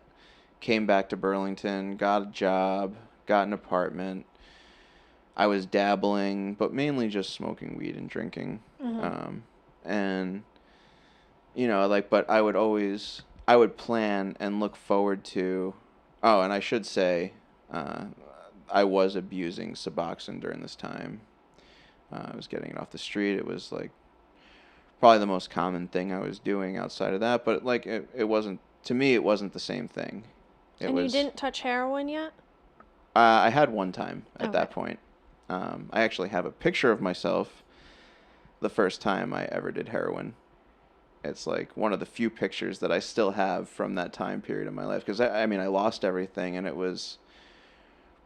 came back to Burlington, got a job, got an apartment. I was dabbling, but mainly just smoking weed and drinking. And but I would plan and look forward to, and I should say, I was abusing Suboxone during this time. I was getting it off the street. It was probably the most common thing I was doing outside of that, but it wasn't, to me, it wasn't the same thing. You didn't touch heroin yet? I had one time at that point. I actually have a picture of myself the first time I ever did heroin. It's one of the few pictures that I still have from that time period in my life, because I lost everything, and it was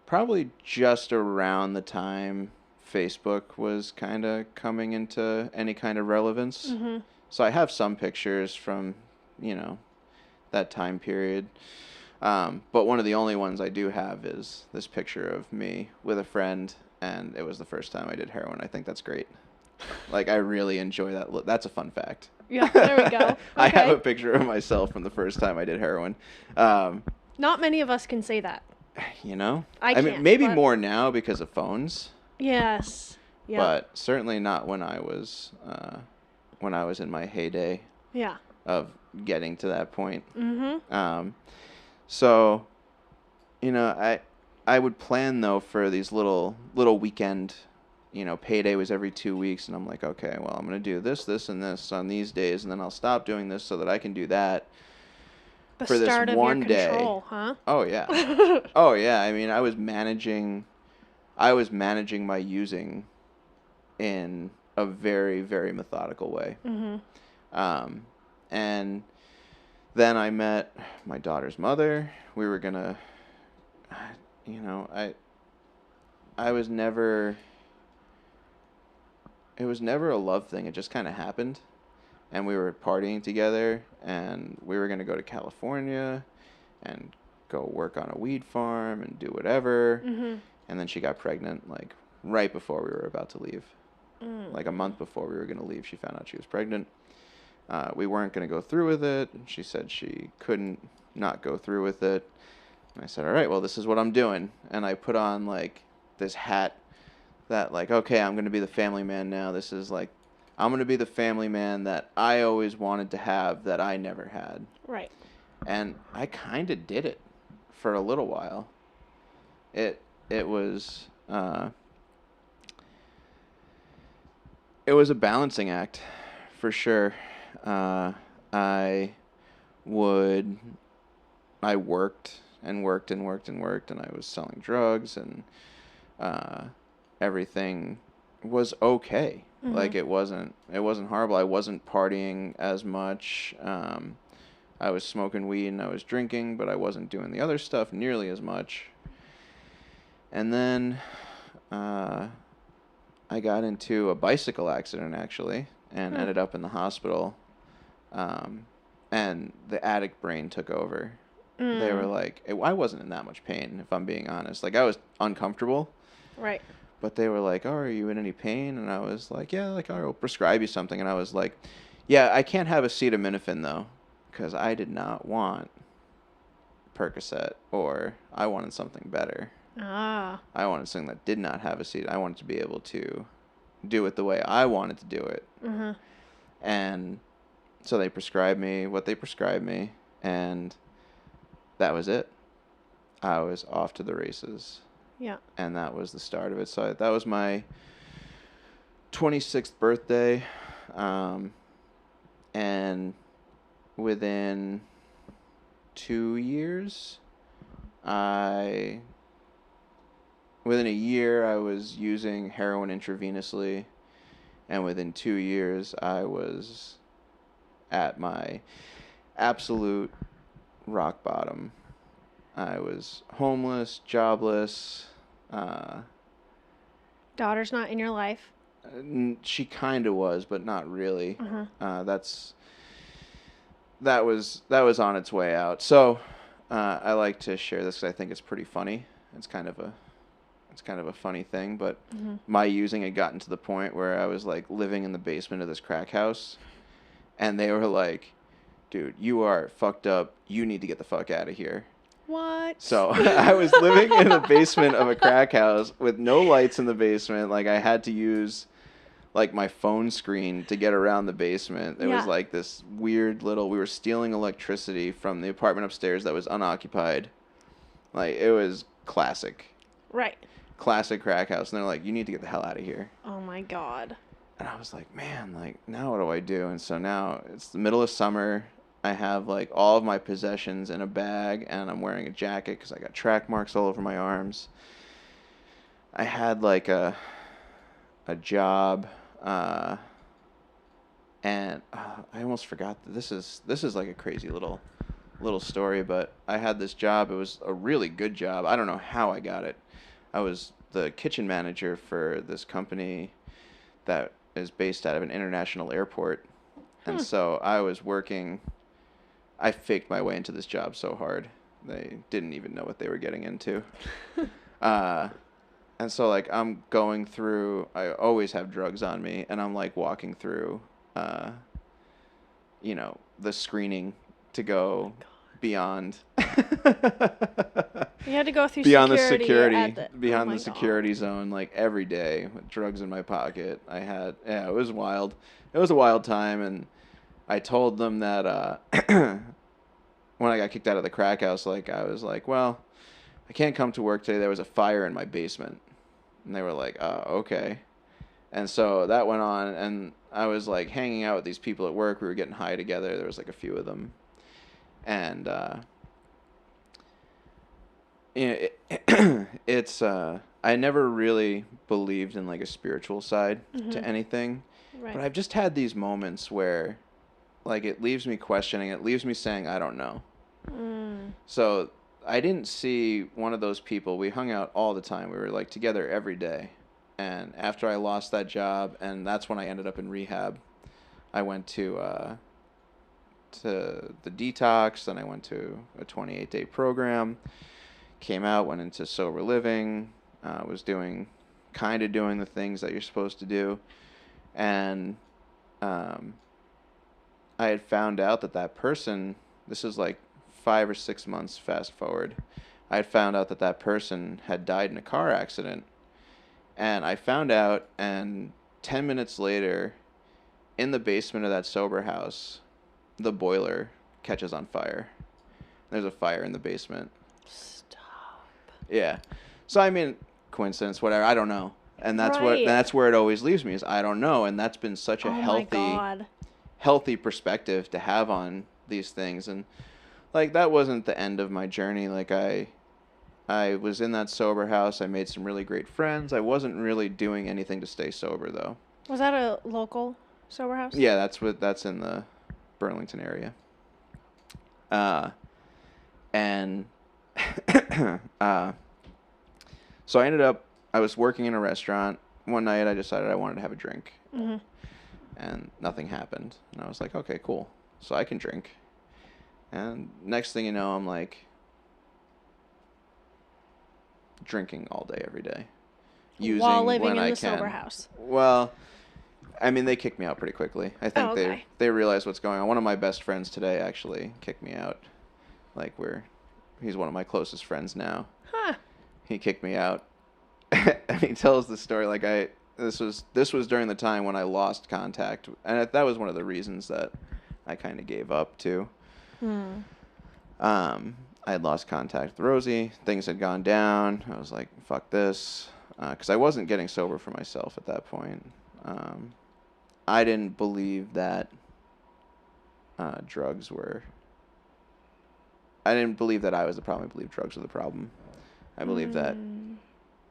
probably just around the time Facebook was kind of coming into any kind of relevance. So I have some pictures from that time period. But one of the only ones I do have is this picture of me with a friend, and it was the first time I did heroin. I think that's great. Like, I really enjoy that. That's a fun fact. Yeah, there we go. Okay. I have a picture of myself from the first time I did heroin. Not many of us can say that. I mean, maybe more now because of phones. Yes. Yeah. But certainly not when I was in my heyday. Yeah. Of getting to that point. Mm-hmm. So, I would plan though for these little weekend. Payday was every 2 weeks, and I'm like, okay, well, I'm gonna do this, this, and this on these days, and then I'll stop doing this so that I can do that. The for start this of one your day. control, huh? Oh yeah. Oh yeah. I mean, I was managing my using in a very, very methodical way. Mm-hmm. And then I met my daughter's mother. We were gonna, I was never. It was never a love thing. It just kind of happened. And we were partying together, and we were going to go to California and go work on a weed farm and do whatever. Mm-hmm. And then she got pregnant, like, right before we were about to leave. Like, a month before we were going to leave, she found out she was pregnant. We weren't going to go through with it. She said she couldn't not go through with it. And I said, all right, well, this is what I'm doing. And I put on, like, this hat that, like, okay, I'm going to be the family man now. This is, like, I'm going to be the family man that I always wanted to have that I never had. Right. And I kind of did it for a little while. It was a balancing act, for sure. I worked and worked and worked and worked, and I was selling drugs, and everything was okay. Mm-hmm. Like, it wasn't horrible. I wasn't partying as much. I was smoking weed and I was drinking, but I wasn't doing the other stuff nearly as much. And then I got into a bicycle accident, actually, and ended up in the hospital. And the addict brain took over. They were like, I wasn't in that much pain, if I'm being honest. Like, I was uncomfortable. Right. But they were like, oh, are you in any pain? And I was like, yeah, like, I'll prescribe you something. And I was like, yeah, I can't have acetaminophen, though, because I did not want Percocet, or I wanted something better. I wanted something that did not have acetaminophen. I wanted to be able to do it the way I wanted to do it. Mm-hmm. And so they prescribed me what they prescribed me, and that was it. I was off to the races. Yeah. And that was the start of it. So that was my 26th birthday. And within 2 years, within a year, I was using heroin intravenously. And within 2 years, I was at my absolute rock bottom. I was homeless, jobless. Daughter's not in your life? She kind of was, but not really. That was on its way out. So I like to share this because I think it's pretty funny. It's kind of a funny thing, but my using had gotten to the point where I was like living in the basement of this crack house, and they were like, dude, you are fucked up. You need to get the fuck out of here. What? So I was living in the basement of a crack house with no lights in the basement. Like, I had to use like my phone screen to get around the basement. It was like this weird little, we were stealing electricity from the apartment upstairs that was unoccupied. Like, it was classic. Right. Classic crack house. And they're like, you need to get the hell out of here. Oh my God. And I was like, man, like, now what do I do? And so now it's the middle of summer. I have like all of my possessions in a bag, and I'm wearing a jacket because I got track marks all over my arms. I had like a job, and I almost forgot that this is like a crazy little story, but I had this job. It was a really good job. I don't know how I got it. I was the kitchen manager for this company that is based out of an international airport, and so I was working I faked my way into this job so hard. They didn't even know what they were getting into. And so, like, I'm going through, I always have drugs on me, and I'm, like, walking through, the screening to go beyond. You had to go through beyond security. Beyond the security zone, like, every day with drugs in my pocket. It was wild. It was a wild time, and I told them that when I got kicked out of the crack house, like, I was like, well, I can't come to work today. There was a fire in my basement. And they were like, okay. And so that went on, and I was, like, hanging out with these people at work. We were getting high together. There was, like, a few of them. And, it's, I never really believed in, like, a spiritual side to anything. Right. But I've just had these moments where, like, it leaves me questioning. It leaves me saying, I don't know. So I didn't see one of those people. We hung out all the time. We were, like, together every day. And after I lost that job, and that's when I ended up in rehab, I went to the detox, then I went to a 28-day program, came out, went into sober living, was kind of doing the things that you're supposed to do. And I had found out that person, this is like 5 or 6 months fast forward, I had found out that person had died in a car accident. And I found out, and 10 minutes later, in the basement of that sober house, the boiler catches on fire. There's a fire in the basement. Stop. Yeah. So, I mean, coincidence, whatever, I don't know. And that's Right. that's where it always leaves me, is I don't know. And that's been such a healthy perspective to have on these things. And, like, that wasn't the end of my journey. Like, I was in that sober house. I made some really great friends. I wasn't really doing anything to stay sober, though. Was that a local sober house? Yeah, that's in the Burlington area. And so I was working in a restaurant. One night I decided I wanted to have a drink. Mm-hmm. And nothing happened. And I was like, okay, cool. So I can drink. And next thing you know, I'm like drinking all day, every day. While living in the sober house. Well, I mean, they kicked me out pretty quickly. I think they realized what's going on. One of my best friends today actually kicked me out. Like, he's one of my closest friends now. Huh. He kicked me out. And he tells the story like this was during the time when I lost contact, and that was one of the reasons that I kind of gave up too. I had lost contact with Rosie. Things had gone down. I was like, fuck this. Because I wasn't getting sober for myself at that point. I didn't believe that drugs were... I didn't believe that I was the problem. I believed drugs were the problem. I believed that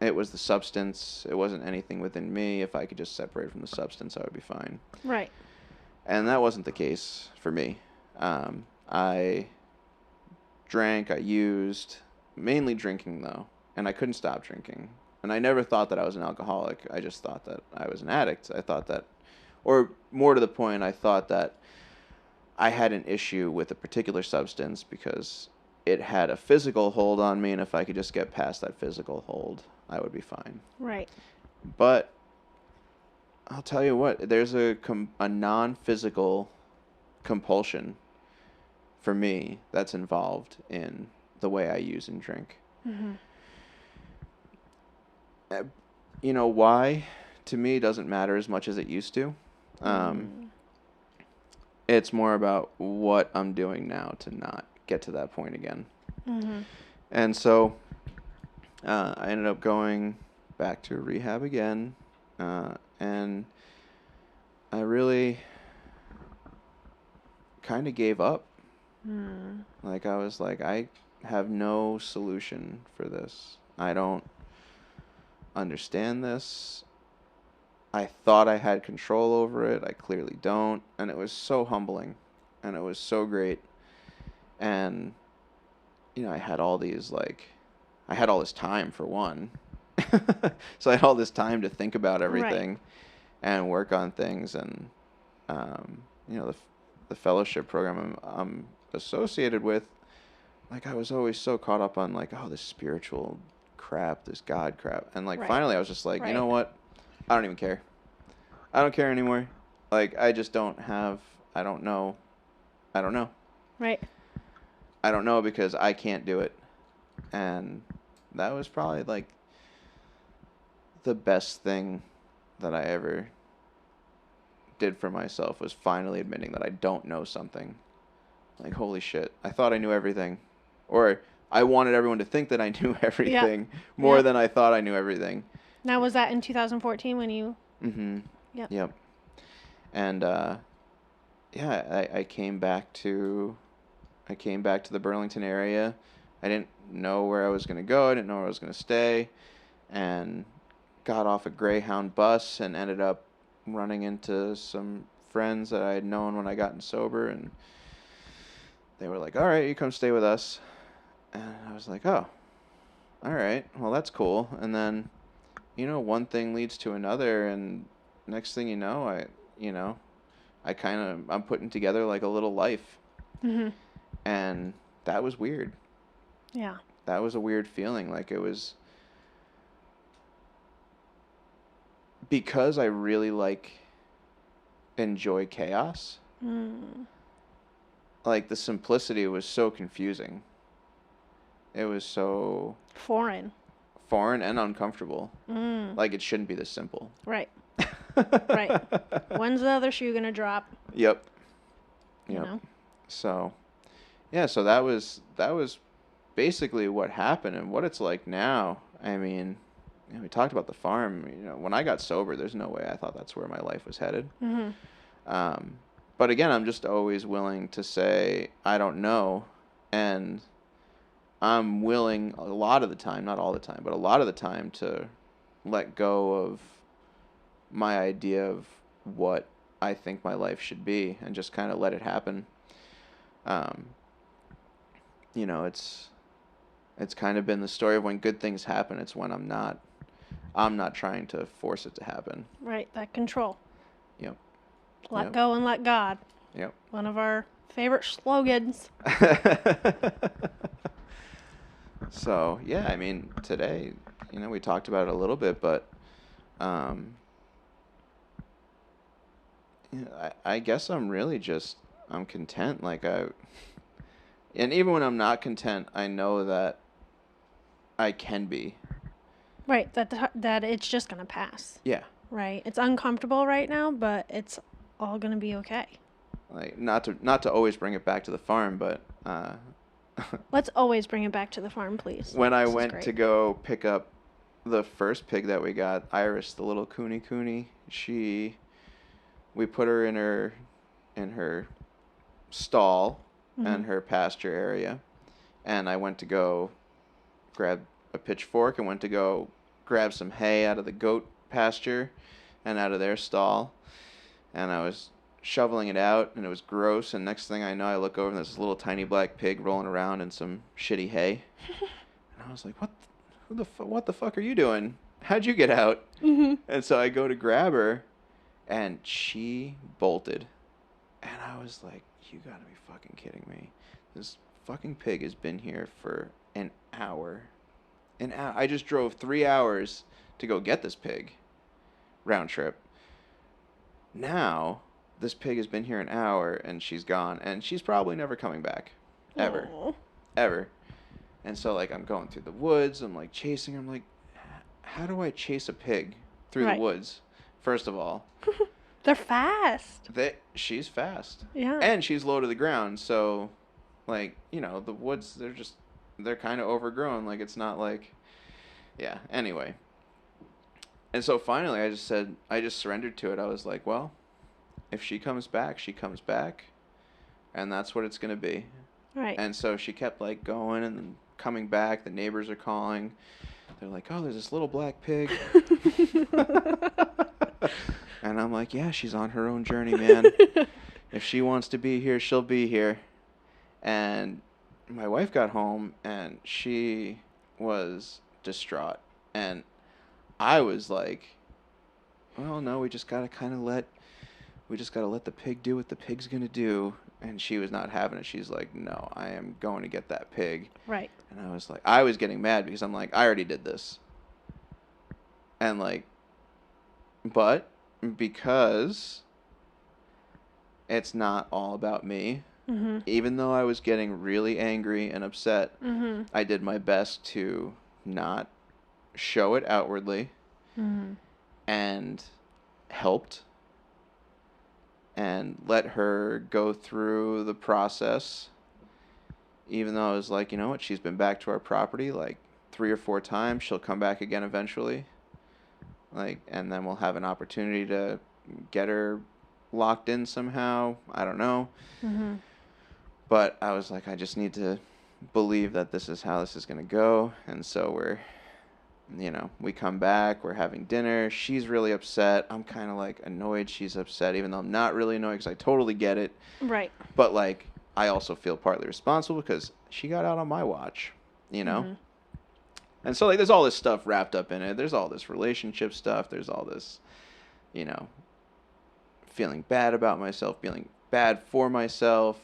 it was the substance. It wasn't anything within me. If I could just separate from the substance, I would be fine. Right. And that wasn't the case for me. I drank, I used, mainly drinking though, and I couldn't stop drinking. And I never thought that I was an alcoholic. I just thought that I was an addict. I thought that, or more to the point, I thought that I had an issue with a particular substance because it had a physical hold on me, and if I could just get past that physical hold, I would be fine. Right. But I'll tell you what, there's a non-physical compulsion for me that's involved in the way I use and drink. Mm-hmm. You know why? To me, doesn't matter as much as it used to. It's more about what I'm doing now to not get to that point again. Mm-hmm. And so I ended up going back to rehab again, and I really kind of gave up. Like, I was like, I have no solution for this. I don't understand this. I thought I had control over it. I clearly don't. And it was so humbling. And it was so great. And, I had all these, I had all this time, for one. So I had all this time to think about everything and work on things. And, the fellowship program, I'm associated with, like, I was always so caught up on, like, oh, this spiritual crap, this God crap. And, like, finally I was just like, you know what? I don't even care. I don't care anymore. Like, I just don't have, I don't know. Right. I don't know because I can't do it. And that was probably, like, the best thing that I ever did for myself, was finally admitting that I don't know something. Like, holy shit, I thought I knew everything. Or I wanted everyone to think that I knew everything more than I thought I knew everything. Now, was that in 2014 when you... Mm-hmm. Yep. And, I came back to the Burlington area. I didn't know where I was going to go. I didn't know where I was going to stay. And got off a Greyhound bus and ended up running into some friends that I had known when I gotten sober, and they were like, all right, you come stay with us. And I was like, oh, all right, well, that's cool. And then, one thing leads to another, and next thing you know, I'm putting together like a little life. Mm-hmm. And that was weird. Yeah. That was a weird feeling. Like, it was because I really enjoy chaos. Like, the simplicity was so confusing. It was so foreign and uncomfortable. Like, it shouldn't be this simple. Right. Right. When's the other shoe gonna drop? Yep. You know? So, yeah. So that was basically what happened, and what it's like now. I mean, we talked about the farm. When I got sober, there's no way I thought that's where my life was headed. Mm-hmm. But again, I'm just always willing to say I don't know, and I'm willing a lot of the time, not all the time, but a lot of the time, to let go of my idea of what I think my life should be and just kind of let it happen. It's kind of been the story of when good things happen. It's when I'm not trying to force it to happen. Right, that control. Yep. Let go and let God. Yep. One of our favorite slogans. So, yeah, I mean, today, we talked about it a little bit, but I guess I'm really I'm content. Like, and even when I'm not content, I know that I can be. Right, that it's just going to pass. Yeah. Right. It's uncomfortable right now, but it's all going to be okay. Like, not to always bring it back to the farm, but let's always bring it back to the farm, please. When I went to go pick up the first pig that we got, Iris, the little Cooney, we put her in her stall and her pasture area, and I went to go grab a pitchfork and went to go grab some hay out of the goat pasture and out of their stall, and I was shoveling it out, and it was gross, and next thing I know, I look over and there's this little tiny black pig rolling around in some shitty hay. And I was like, what the fuck are you doing? How'd you get out? Mm-hmm. And so I go to grab her, and she bolted. And I was like, you gotta be fucking kidding me. This fucking pig has been here for an hour. I just drove 3 hours to go get this pig. Round trip. Now, this pig has been here an hour, and she's gone. And she's probably never coming back. Ever. Aww. Ever. And so, like, I'm going through the woods. I'm, like, chasing her. I'm like, how do I chase a pig through the woods? First of all. They're fast. She's fast. Yeah. And she's low to the ground. So, like, the woods, they're kind of overgrown. Like, it's not like, yeah. Anyway. And so finally I just surrendered to it. I was like, well, if she comes back, she comes back. And that's what it's going to be. Right. And so she kept, like, going and then coming back. The neighbors are calling. They're like, oh, there's this little black pig. And I'm like, yeah, she's on her own journey, man. If she wants to be here, she'll be here. And my wife got home, and she was distraught. And I was like, well, no, we just got to kind of let we just got to let the pig do what the pig's going to do. And she was not having it. She's like, no, I am going to get that pig. Right. And I was like, I was getting mad because I'm like, I already did this. And like, but because it's not all about me, even though I was getting really angry and upset, I did my best to not show it outwardly and helped and let her go through the process, even though I was like, you know what, she's been back to our property like 3 or 4 times. She'll come back again eventually. Like, and then we'll have an opportunity to get her locked in somehow. I don't know. But I was like, I just need to believe that this is how this is going to go. And so we're, we come back, we're having dinner. She's really upset. I'm kind of like annoyed she's upset, even though I'm not really annoyed because I totally get it. Right. But like, I also feel partly responsible because she got out on my watch, And so like, there's all this stuff wrapped up in it. There's all this relationship stuff. There's all this, feeling bad about myself, feeling bad for myself,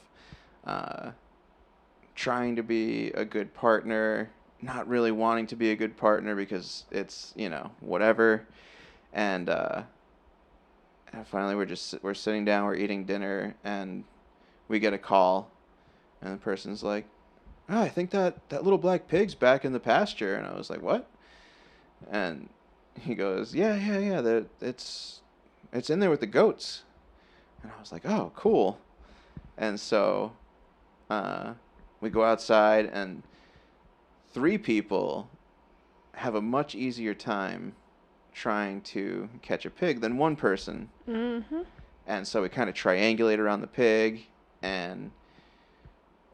trying to be a good partner, not really wanting to be a good partner because it's, whatever. And finally we're sitting down, we're eating dinner, and we get a call, and the person's like, oh, I think that little black pig's back in the pasture. And I was like, what? And he goes, yeah, it's in there with the goats. And I was like, oh, cool. And so we go outside, and 3 people have a much easier time trying to catch a pig than 1 person. And so we kind of triangulate around the pig, and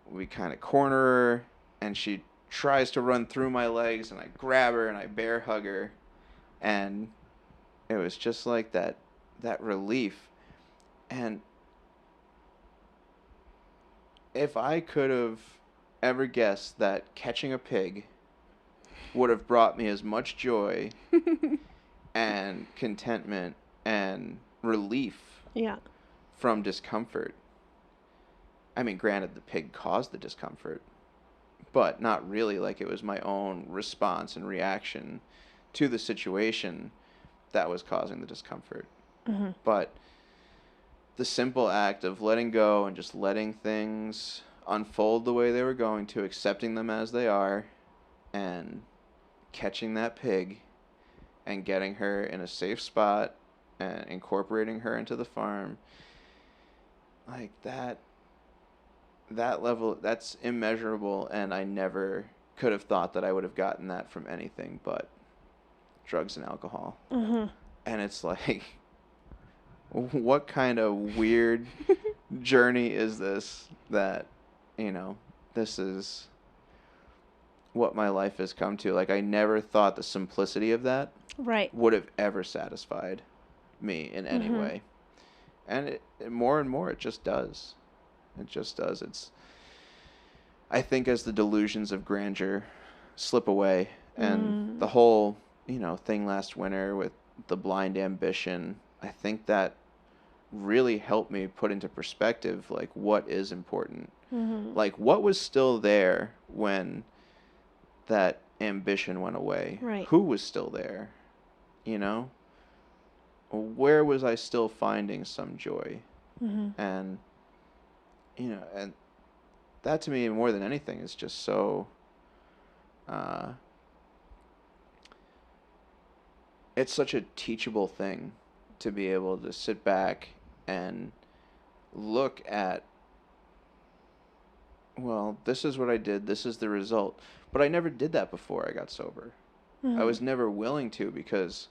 we kind of corner her, and she tries to run through my legs, and I grab her and I bear hug her, and it was just like that relief. And if I could have ever guessed that catching a pig would have brought me as much joy and contentment and relief from discomfort. I mean, granted, the pig caused the discomfort, but not really. Like, it was my own response and reaction to the situation that was causing the discomfort. But the simple act of letting go and just letting things unfold the way they were going to, accepting them as they are, and catching that pig and getting her in a safe spot and incorporating her into the farm, like that level, that's immeasurable, and I never could have thought that I would have gotten that from anything but drugs and alcohol. And it's like, what kind of weird journey is this that, this is what my life has come to. Like, I never thought the simplicity of that would have ever satisfied me in any way. And it more and more, it just does. It just does. I think as the delusions of grandeur slip away, and the whole, thing last winter with the blind ambition, I think that really helped me put into perspective, like, what is important. Like, what was still there when that ambition went away? Right. Who was still there? Where was I still finding some joy? And, and that to me, more than anything, is just so, it's such a teachable thing to be able to sit back and look at, well, this is what I did, this is the result. But I never did that before I got sober. I was never willing to, because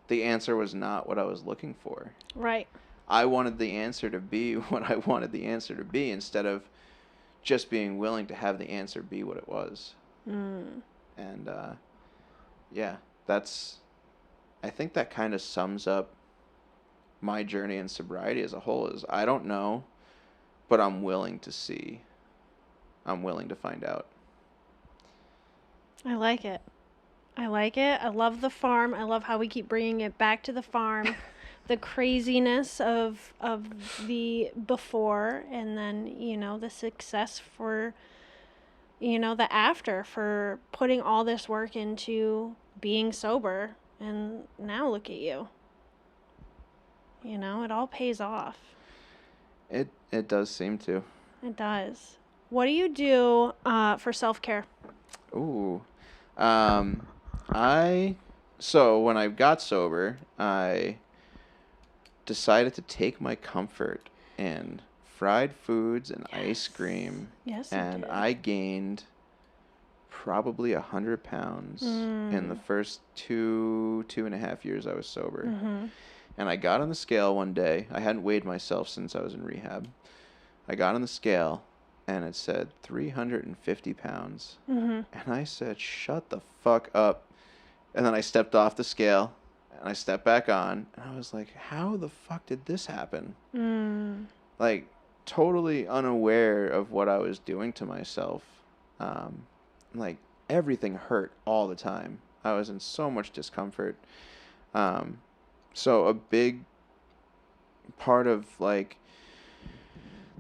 the answer was not what I was looking for. Right. I wanted the answer to be what I wanted the answer to be, instead of just being willing to have the answer be what it was. And, I think that kind of sums up my journey in sobriety as a whole. Is I don't know, but I'm willing to see. I'm willing to find out. I like it. I love the farm. I love how we keep bringing it back to the farm. the craziness of the before, and then, you know, the success for, you know, the after, for putting all this work into being sober. And now look at you. You know, it all pays off. It does seem to. It does. What do you do for self-care? Ooh. So when I got sober, I decided to take my comfort in fried foods and ice cream. Yes, And did. I gained probably 100 pounds in the first two and a half years I was sober. Mm-hmm. And I got on the scale one day. I hadn't weighed myself since I was in rehab. I got on the scale, and it said 350 pounds. Mm-hmm. And I said, shut the fuck up. And then I stepped off the scale, and I stepped back on, and I was like, how the fuck did this happen? Like, totally unaware of what I was doing to myself. Like, everything hurt all the time. I was in so much discomfort. So a big part of, like,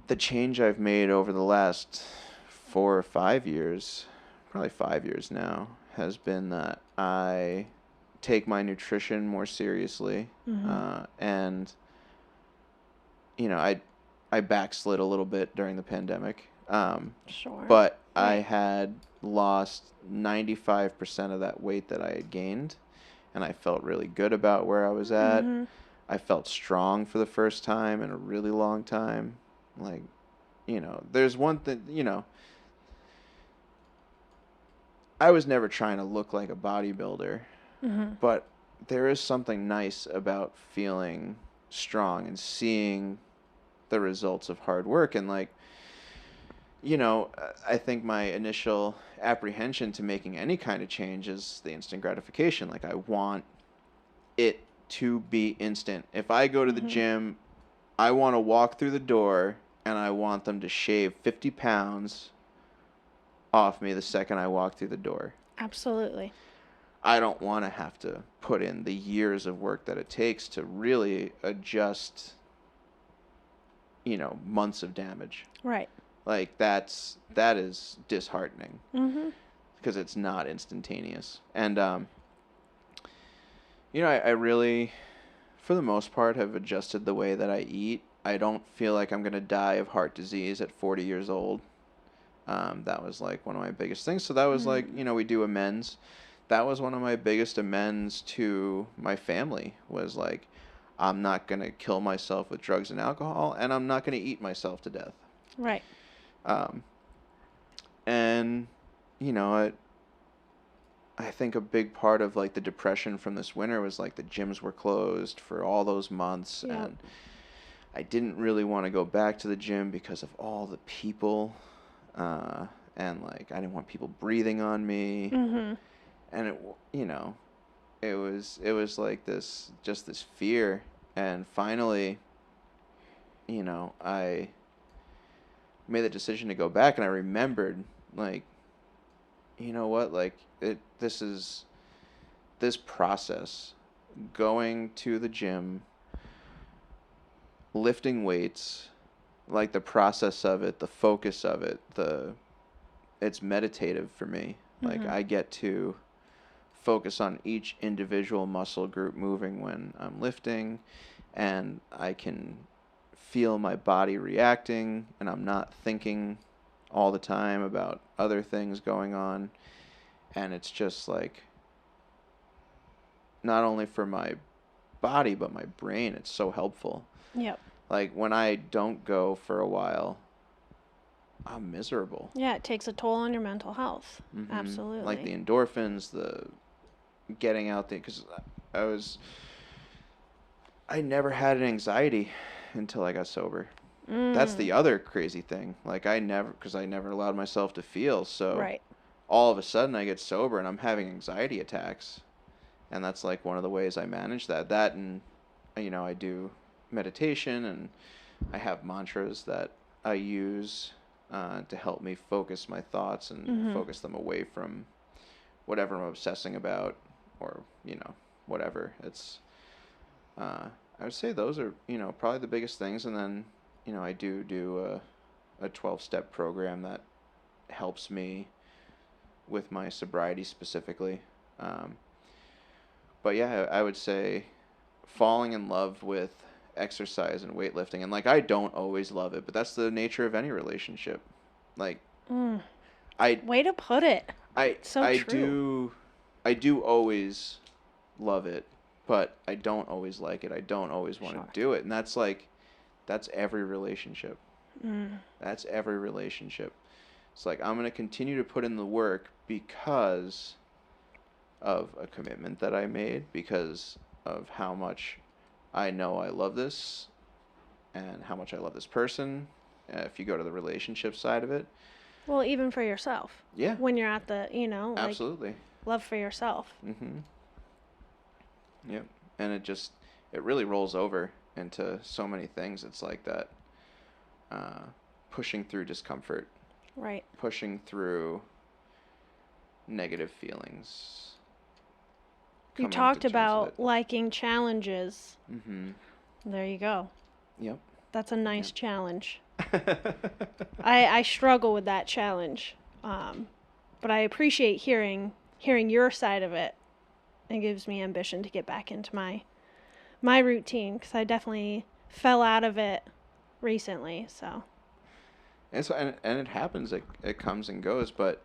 the change I've made over the last 4 or 5 years, probably 5 years now, has been that I take my nutrition more seriously. And, you know, I backslid a little bit during the pandemic. Sure. But I had lost 95% of that weight that I had gained, and I felt really good about where I was at. I felt strong for the first time in a really long time. Like, you know, there's one thing, you know, I was never trying to look like a bodybuilder, but there is something nice about feeling strong and seeing the results of hard work. And, like, you know, I think my initial apprehension to making any kind of change is the instant gratification. Like, I want it to be instant. If I go to the gym, I want to walk through the door and I want them to shave 50 pounds off me the second I walk through the door. Absolutely. I don't want to have to put in the years of work that it takes to really adjust, you know, months of damage. Right. Like, that is disheartening because it's not instantaneous. And, you know, I really, for the most part, have adjusted the way that I eat. I don't feel like I'm going to die of heart disease at 40 years old. That was, like, one of my biggest things. So that was, like, you know, we do amends. That was one of my biggest amends to my family, was, like, I'm not going to kill myself with drugs and alcohol, and I'm not going to eat myself to death. Right. And, you know, I think a big part of, like, the depression from this winter was, like, the gyms were closed for all those months. Yep. And I didn't really want to go back to the gym because of all the people. And, like, I didn't want people breathing on me. And it, you know, it was like this fear. And finally, you know, I made the decision to go back, and I remembered, like, you know what, like, this process, going to the gym, lifting weights, like, the process of it, the focus of it, it's meditative for me. Like, I get to focus on each individual muscle group moving when I'm lifting, and I can feel my body reacting, and I'm not thinking all the time about other things going on. And it's just, like, not only for my body but my brain, it's so helpful. Yep. Like, when I don't go for a while, I'm miserable. Yeah, it takes a toll on your mental health. Absolutely. Like, the endorphins, the getting out there, because I never had an anxiety until I got sober. That's the other crazy thing. Like, because I never allowed myself to feel. So right. All of a sudden I get sober and I'm having anxiety attacks. And that's, like, one of the ways I manage that. That, and, you know, I do meditation, and I have mantras that I use to help me focus my thoughts and focus them away from whatever I'm obsessing about, or, you know, whatever. It's, I would say those are, probably the biggest things. And then, I do a 12-step program that helps me with my sobriety specifically. But yeah, I would say falling in love with exercise and weightlifting. And like, I don't always love it, but that's the nature of any relationship. Like, Way to put it. I do always love it, but I don't always like it. I don't always want to do it. And that's every relationship. That's every relationship. It's like, I'm going to continue to put in the work because of a commitment that I made, because of how much I know I love this and how much I love this person. If you go to the relationship side of it. Well, even for yourself. Yeah. When you're at the, absolutely. Love for yourself. Mm-hmm. Yep. And it really rolls over into so many things. It's like that pushing through discomfort. Right. Pushing through negative feelings. You talked about liking challenges. Mm-hmm. There you go. Yep. That's a nice challenge. I struggle with that challenge, but I appreciate hearing your side of it. It gives me ambition to get back into my routine, because I definitely fell out of it recently. So. And it happens. It comes and goes. But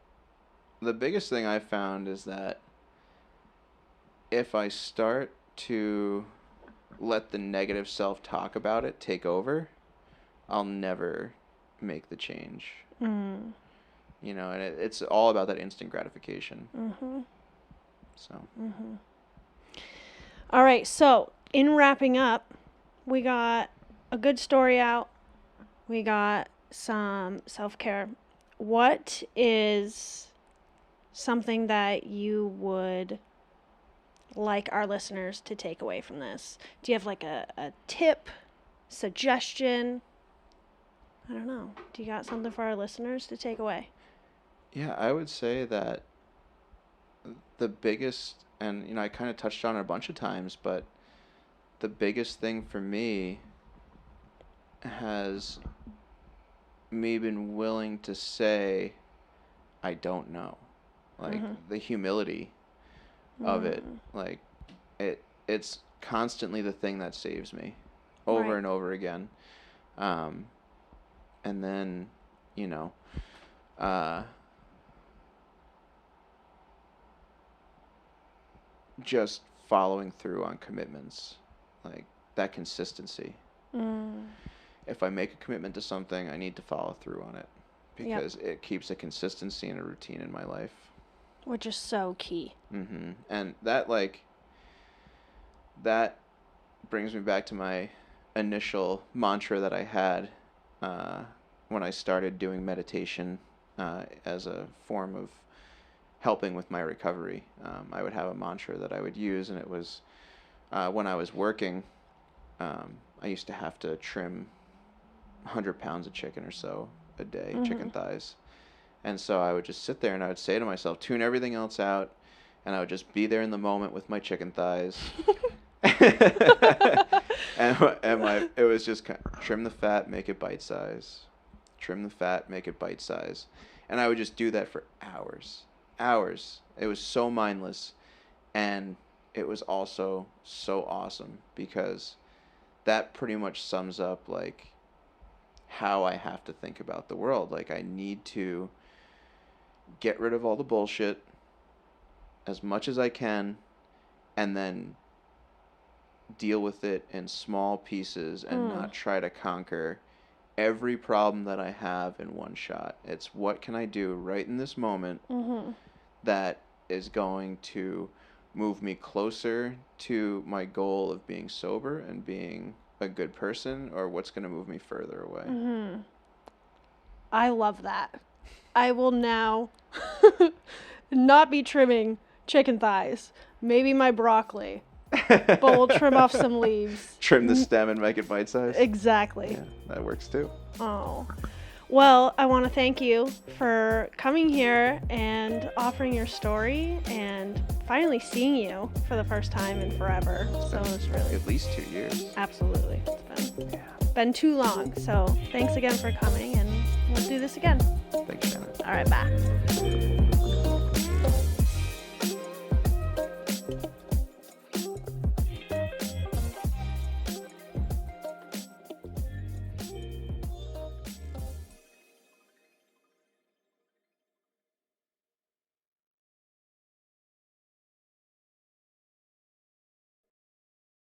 the biggest thing I found is that if I start to let the negative self-talk about it take over, I'll never make the change. And it's all about that instant gratification. Mm-hmm. So. Mm-hmm. All right. So in wrapping up, we got a good story out. We got some self-care. What is something that you would like our listeners to take away from this? Do you have like a tip, suggestion? I don't know. Do you got something for our listeners to take away? Yeah, I would say that the biggest, and I kind of touched on it a bunch of times, but the biggest thing for me has me been willing to say, I don't know. Like, the humility of it. Like, it's constantly the thing that saves me over and over again. And then, just following through on commitments, like that consistency. If I make a commitment to something, I need to follow through on it, because it keeps a consistency and a routine in my life. Which is so key. And that brings me back to my initial mantra that I had when I started doing meditation as a form of helping with my recovery. I would have a mantra that I would use, and it was when I was working, I used to have to trim 100 pounds of chicken or so a day, chicken thighs. And so I would just sit there and I would say to myself, tune everything else out, and I would just be there in the moment with my chicken thighs. It was just trim the fat, make it bite size. Trim the fat, make it bite size. And I would just do that for hours. It was so mindless, and it was also so awesome, because that pretty much sums up like how I have to think about the world. Like, I need to get rid of all the bullshit as much as I can, and then deal with it in small pieces and not try to conquer every problem that I have in one shot. It's what can I do right in this moment that is going to move me closer to my goal of being sober and being a good person, or what's going to move me further away. I love that. I will now not be trimming chicken thighs, maybe my broccoli, but we'll trim off some leaves. Trim the stem and make it bite-sized? Exactly. Yeah, that works too. Oh. Well, I want to thank you for coming here and offering your story and finally seeing you for the first time in forever. So it's really at least 2 years. Absolutely. It's been too long. So thanks again for coming, and we'll do this again. Thanks, Shannon. All right, bye.